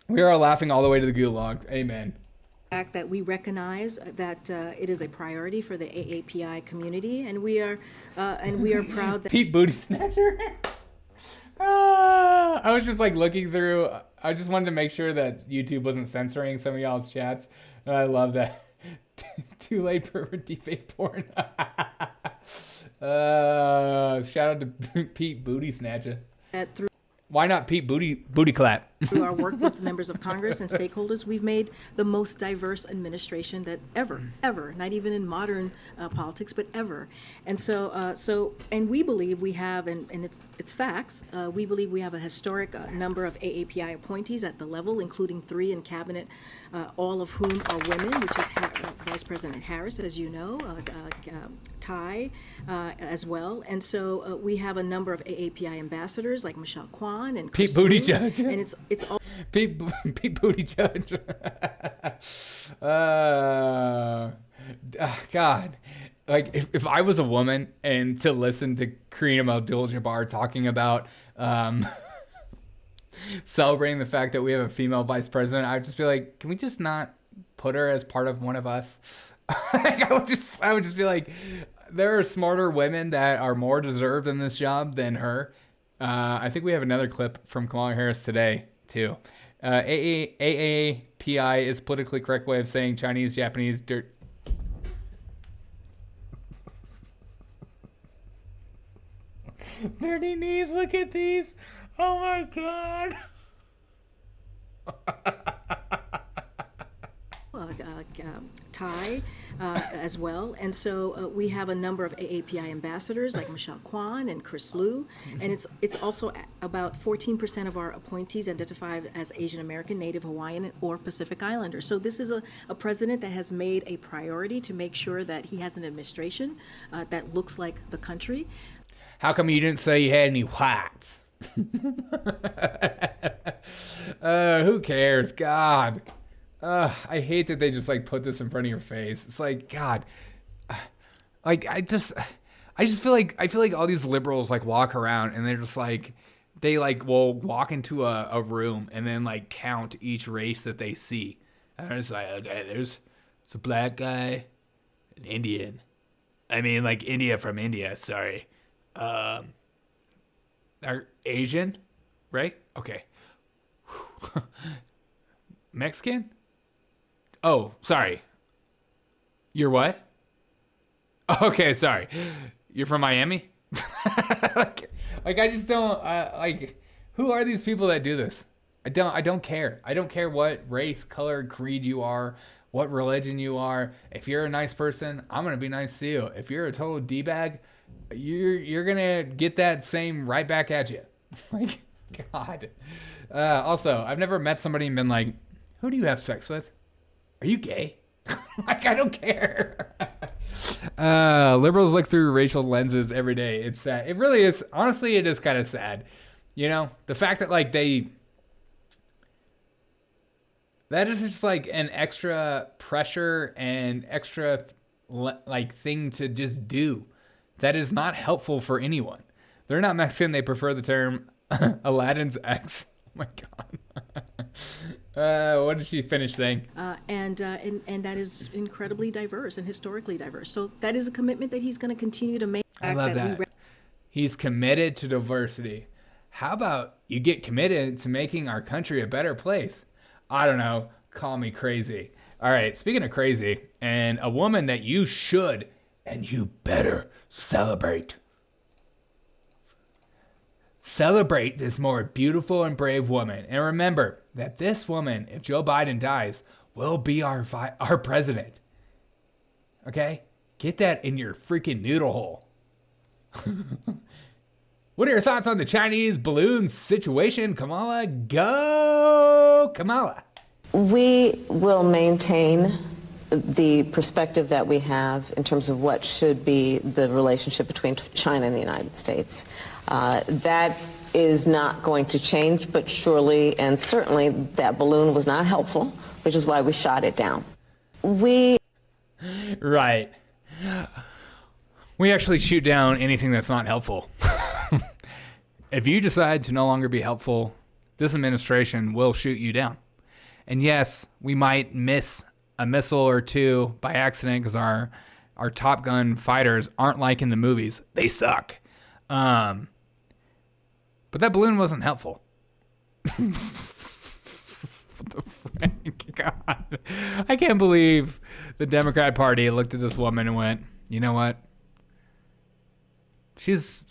We are laughing all the way to the gulag. Amen. Fact that we recognize that it is a priority for the AAPI community, and we are proud that Pete Booty Snatcher. I was just like looking through. I just wanted to make sure that YouTube wasn't censoring some of y'all's chats. And I love that. Too late for deepfake porn. Shout out to Pete Booty Snatcher. Through Why not Pete Booty Clap? Through our work with members of Congress and stakeholders, we've made the most diverse administration that ever, not even in modern politics, but ever. And and we believe we have, and it's facts, we believe we have a historic number of AAPI appointees at the level, including 3 in cabinet, all of whom are women, which is Vice President Harris, as you know, Ty as well. And so we have a number of AAPI ambassadors like Michelle Kwan and Pete Chris Buttigieg. Liu, and it's all Pete Buttigieg. God, like if I was a woman and to listen to Kareem Abdul-Jabbar talking about celebrating the fact that we have a female vice president, I'd just be like, can we just not put her as part of one of us? I would just be like, there are smarter women that are more deserved in this job than her. I think we have another clip from Kamala Harris today, too. AAPI is politically correct way of saying Chinese, Japanese, dirty knees, look at these. Oh my God. Ty as well. And so we have a number of AAPI ambassadors like Michelle Kwan and Chris Liu. And it's also about 14% of our appointees identify as Asian American, Native Hawaiian, or Pacific Islander. So this is a president that has made a priority to make sure that he has an administration that looks like the country. How come you didn't say you had any whites? Who cares? God. I hate that they just like put this in front of your face. It's like, God, like I just feel like all these liberals like walk around and they're just like, they like will walk into a room and then like count each race that they see. And it's like, okay, there's a black guy, an Indian. I mean, like India from India. Sorry, are Asian, right? Okay. Mexican. Oh, sorry. You're what? Okay, sorry. You're from Miami? like I just don't like. Who are these people that do this? I don't care. I don't care what race, color, creed you are, what religion you are. If you're a nice person, I'm gonna be nice to you. If you're a total d-bag, you're gonna get that same right back at you. Like, God. Also, I've never met somebody and been like, who do you have sex with? Are you gay? Like, I don't care. Liberals look through racial lenses every day. It's sad. It really is. Honestly, it is kind of sad. You know, the fact that like that is just like an extra pressure and extra like thing to just do. That is not helpful for anyone. They're not Mexican. They prefer the term Aladdin's ex. Oh my God. What did she finish saying? And that is incredibly diverse and historically diverse. So that is a commitment that he's going to continue to make. I love that. He's committed to diversity. How about you get committed to making our country a better place? I don't know. Call me crazy. All right. Speaking of crazy, and a woman that you should and you better celebrate. Celebrate this more beautiful and brave woman. And remember that this woman, if Joe Biden dies, will be our president. Okay? Get that in your freaking noodle hole. What are your thoughts on the Chinese balloon situation? Kamala, go! Kamala. We will maintain the perspective that we have in terms of what should be the relationship between China and the United States. That is not going to change, but surely and certainly that balloon was not helpful, which is why we shot it down. Right. We actually shoot down anything that's not helpful. If you decide to no longer be helpful, this administration will shoot you down. And yes, we might miss a missile or two by accident because our Top Gun fighters aren't like in the movies. They suck. But that balloon wasn't helpful. What the frick? God. I can't believe the Democrat Party looked at this woman and went, you know what? she's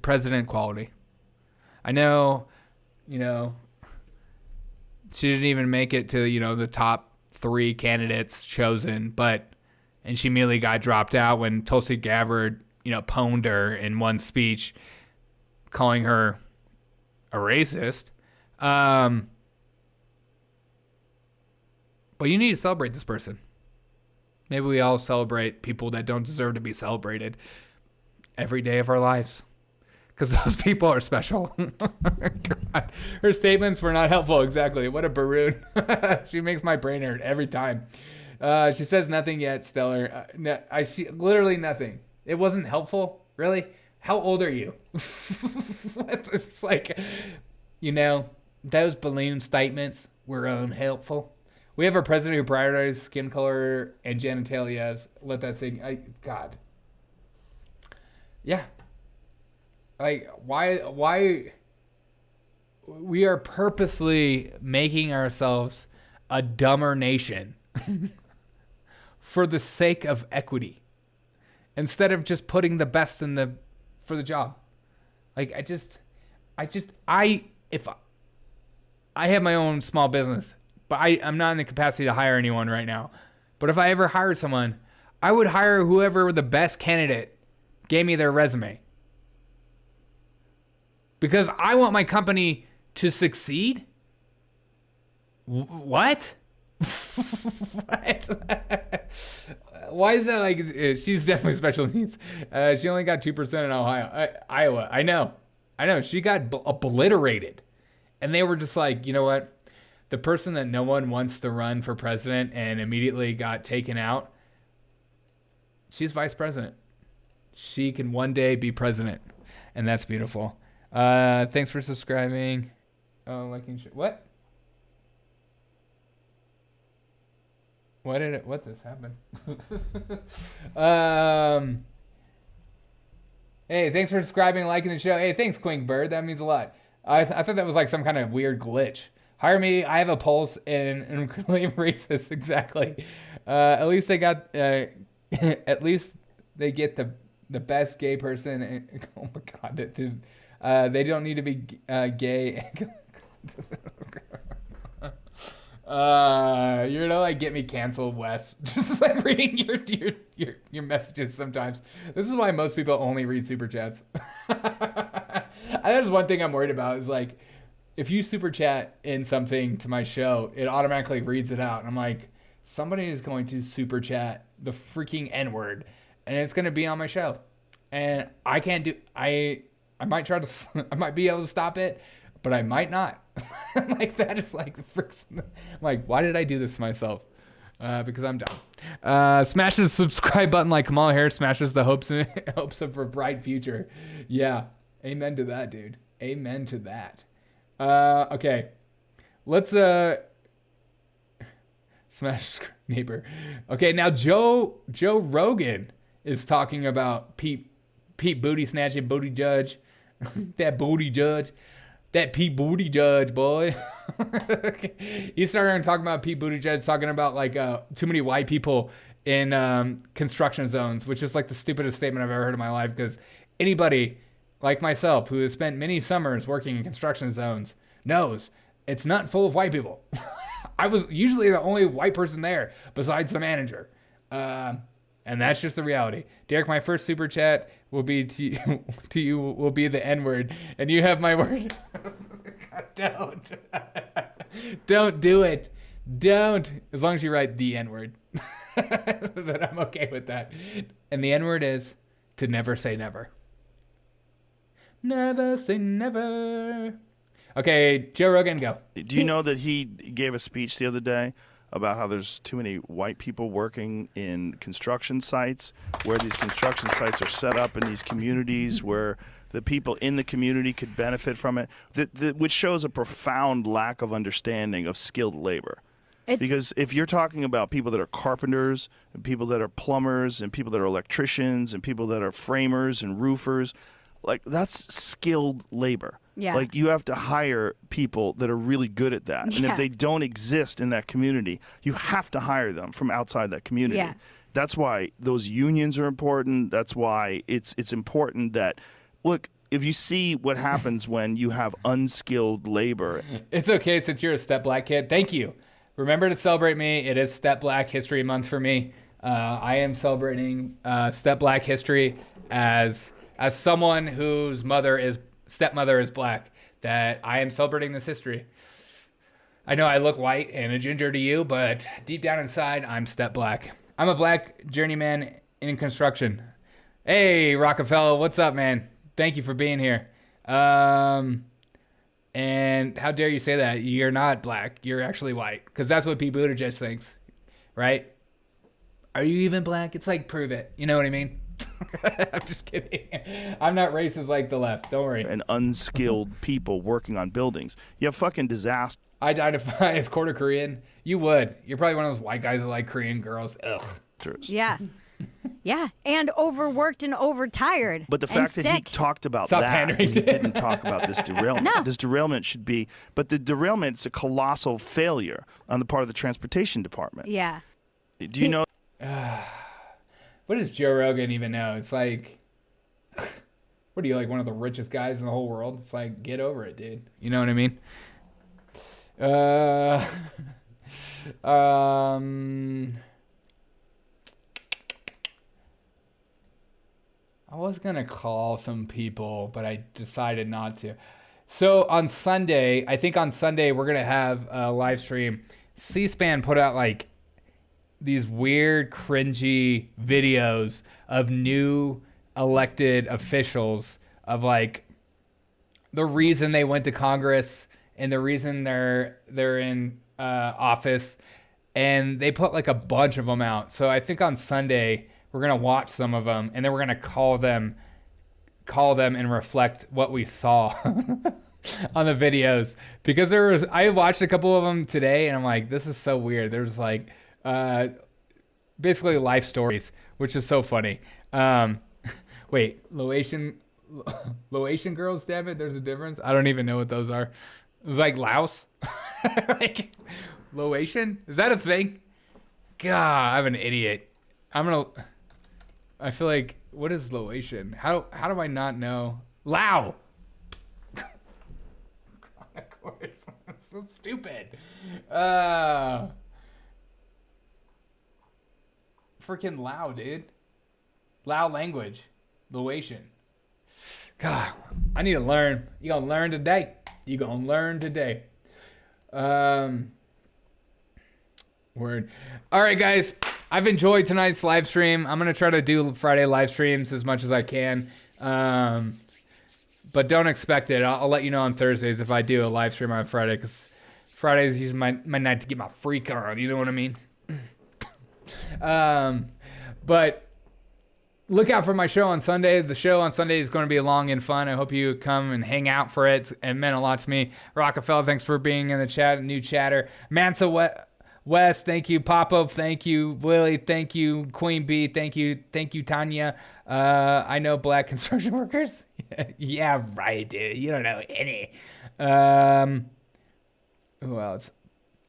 president quality. I know, she didn't even make it to, the top 3 candidates chosen, and she immediately got dropped out when Tulsi Gabbard, pwned her in one speech, calling her a racist. But you need to celebrate this person. Maybe we all celebrate people that don't deserve to be celebrated every day of our lives. Because those people are special. God. Her statements were not helpful. Exactly. What a baroon. She makes my brain hurt every time. She says nothing yet, Stellar. I see literally nothing. It wasn't helpful. Really? How old are you? It's like, those balloon statements were unhelpful. We have a president who prioritizes skin color and genitalia. Let that sing. God. Yeah. Like, why we are purposely making ourselves a dumber nation for the sake of equity instead of just putting the best for the job. Like, if I have my own small business, but I'm not in the capacity to hire anyone right now. But if I ever hired someone, I would hire whoever the best candidate gave me their resume. Because I want my company to succeed? What? What? Why is that like... She's definitely special needs. She only got 2% in Iowa. I know. She got obliterated. And they were just like, you know what? The person that no one wants to run for president and immediately got taken out, she's vice president. She can one day be president. And that's beautiful. Thanks for subscribing. Oh, liking what? What just happened? Hey, thanks for subscribing and liking the show. Hey, thanks, Quink Bird. That means a lot. I thought that was like some kind of weird glitch. Hire me. I have a pulse and I'm clearly racist. Exactly. At least they got. At least they get the best gay person. Oh my God, dude. They don't need to be gay. Like get me canceled, Wes. Just like reading your messages sometimes. This is why most people only read super chats. That is one thing I'm worried about is like, if you super chat in something to my show, it automatically reads it out. And I'm like, somebody is going to super chat the freaking N-word and it's going to be on my show. And I can't do, I might try to, I might be able to stop it, but I might not. Like that is like the fricks. I'm like, why did I do this to myself? Because I'm dumb. Smash the subscribe button like Kamala Harris smashes the hopes of a bright future. Yeah. Amen to that, dude. Amen to that. Okay. Let's smash neighbor. Okay, now Joe Rogan is talking about Pete Booty snatching booty judge. That booty judge. That Pete Buttigieg, boy. He started talking about Pete Buttigieg, talking about like too many white people in construction zones, which is like the stupidest statement I've ever heard in my life, because anybody like myself who has spent many summers working in construction zones knows it's not full of white people. I was usually the only white person there besides the manager. And that's just the reality. Derek, my first super chat will be to you will be the N-word, and you have my word. God, don't do it. Don't. As long as you write the N-word, then I'm okay with that. And the N-word is to never say never. Never say never. Okay, Joe Rogan, go. Do you know that he gave a speech the other day about how there's too many white people working in construction sites, where these construction sites are set up in these communities where the people in the community could benefit from it, which shows a profound lack of understanding of skilled labor. Because if you're talking about people that are carpenters, and people that are plumbers, and people that are electricians, and people that are framers and roofers, like that's skilled labor. Yeah. Like you have to hire people that are really good at that. And if they don't exist in that community, you have to hire them from outside that community. Yeah. That's why those unions are important. That's why it's important that, look, if you see what happens when you have unskilled labor. It's okay since you're a Step Black kid. Thank you. Remember to celebrate me. It is Step Black History Month for me. I am celebrating Step Black history as someone whose stepmother is black. That I am celebrating this history. I know I look white and a ginger to you, but deep down inside, I'm Step Black. I'm a black journeyman in construction. Hey, Rockefeller, what's up, man? Thank you for being here. And how dare you say that? You're not black. You're actually white. Because that's what Pete Buttigieg thinks, right? Are you even black? It's like, prove it. You know what I mean? I'm just kidding. I'm not racist like the left. Don't worry. And unskilled people working on buildings. You have fucking disaster. I identify as quarter Korean. You would. You're probably one of those white guys that like Korean girls. Ugh. Yeah. Yeah, and overworked and overtired. But the fact that he talked about Stop that, pandering. he didn't talk about this derailment. No. This derailment should be, but the derailment's a colossal failure on the part of the transportation department. Yeah. Do you know? What does Joe Rogan even know? It's like, what are you, like one of the richest guys in the whole world? It's like, get over it, dude. You know what I mean? I was going to call some people, but I decided not to. So on Sunday, I think on Sunday, we're going to have a live stream. C-SPAN put out like these weird, cringy videos of new elected officials of like the reason they went to Congress and the reason they're in office. And they put like a bunch of them out. So I think on Sunday, we're going to watch some of them, and then we're going to call them and reflect what we saw on the videos. Because I watched a couple of them today, and I'm like, this is so weird. There's like basically life stories, which is so funny. Wait, Laotian girls, damn it, there's a difference? I don't even know what those are. It was like Laos? Like, Laotian? Is that a thing? God, I'm an idiot. I feel like, what is Laotian? How do I not know? Lao! Of course. That's so stupid. Freaking Lao, dude. Lao language. Laotian. God, I need to learn. You gonna learn today. Word. All right, guys. I've enjoyed tonight's live stream. I'm going to try to do Friday live streams as much as I can. But don't expect it. I'll let you know on Thursdays if I do a live stream on Friday, because Friday is usually my night to get my freak on. You know what I mean? But look out for my show on Sunday. The show on Sunday is going to be long and fun. I hope you come and hang out for it. It meant a lot to me. Rockefeller, thanks for being in the chat. New chatter. Mansa West, thank you. Pop-Up, thank you. Willie, thank you. Queen Bee, thank you. Thank you, Tanya. I know black construction workers. Yeah, right, dude. You don't know any. Who else?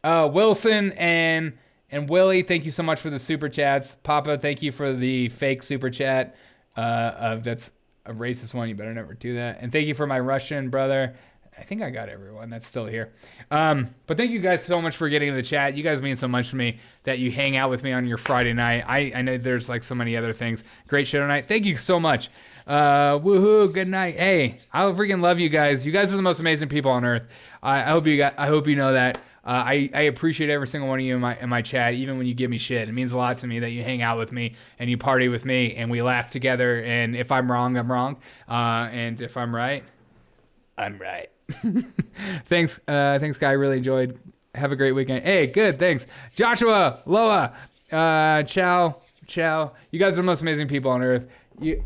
Wilson and Willie, thank you so much for the super chats. Papa, thank you for the fake super chat. That's a racist one. You better never do that. And thank you for my Russian brother. I think I got everyone that's still here. But thank you guys so much for getting in the chat. You guys mean so much to me that you hang out with me on your Friday night. I know there's like so many other things. Great show tonight. Thank you so much. Woohoo. Good night. Hey, I freaking love you guys. You guys are the most amazing people on earth. I hope you know that. I appreciate every single one of you in my chat, even when you give me shit. It means a lot to me that you hang out with me and you party with me and we laugh together. And if I'm wrong, I'm wrong. And if I'm right, I'm right. Thanks, guy. I really enjoyed. Have a great weekend. Hey, good. Thanks, Joshua, Loa, ciao. You guys are the most amazing people on earth.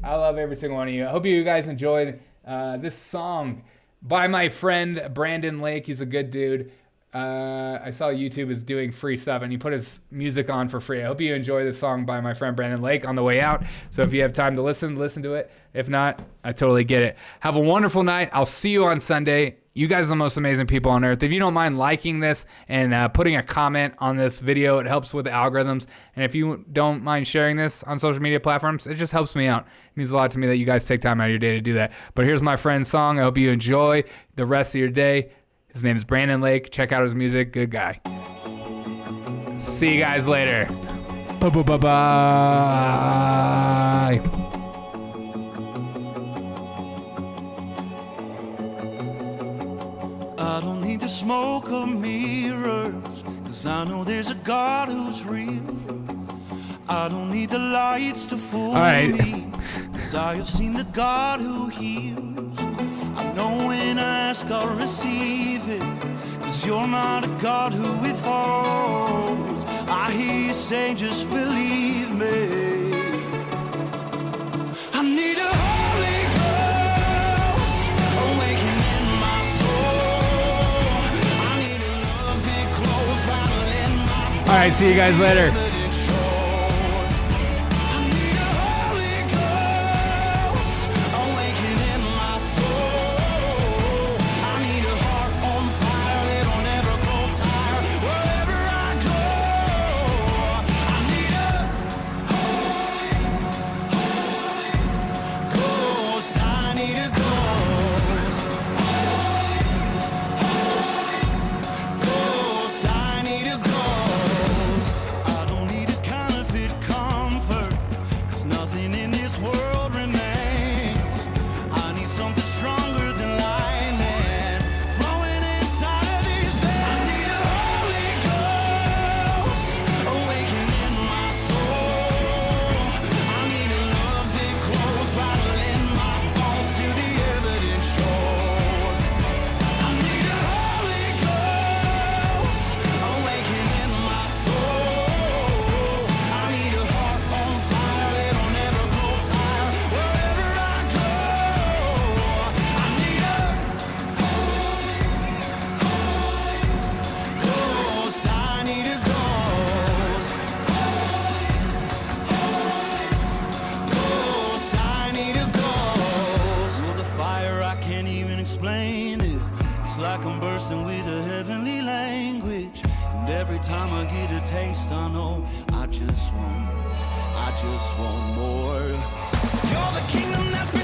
I love every single one of you. I hope you guys enjoyed this song by my friend Brandon Lake. He's a good dude. I saw YouTube is doing free stuff and he put his music on for free. I hope you enjoy this song by my friend Brandon Lake on the way out. So if you have time to listen to it. If not, I totally get it. Have a wonderful night. I'll see you on Sunday. You guys are the most amazing people on earth. If you don't mind liking this and putting a comment on this video, it helps with the algorithms. And if you don't mind sharing this on social media platforms, it just helps me out. It means a lot to me that you guys take time out of your day to do that. But here's my friend's song. I hope you enjoy the rest of your day. His name is Brandon Lake. Check out his music. Good guy. See you guys later. Bye-bye. I don't need the smoke of mirrors, 'cause I know there's a God who's real. I don't need the lights to fool me, 'cause I have seen the God who heals. I know when I ask I'll receive it, 'cause you're not a God who withholds. I hear you say just believe me. I need a Holy Ghost awakening my soul. I need a love that glows right in my bones. All right, see you guys later. Like I'm bursting with a heavenly language, and every time I get a taste, I know I just want more. You're the kingdom that's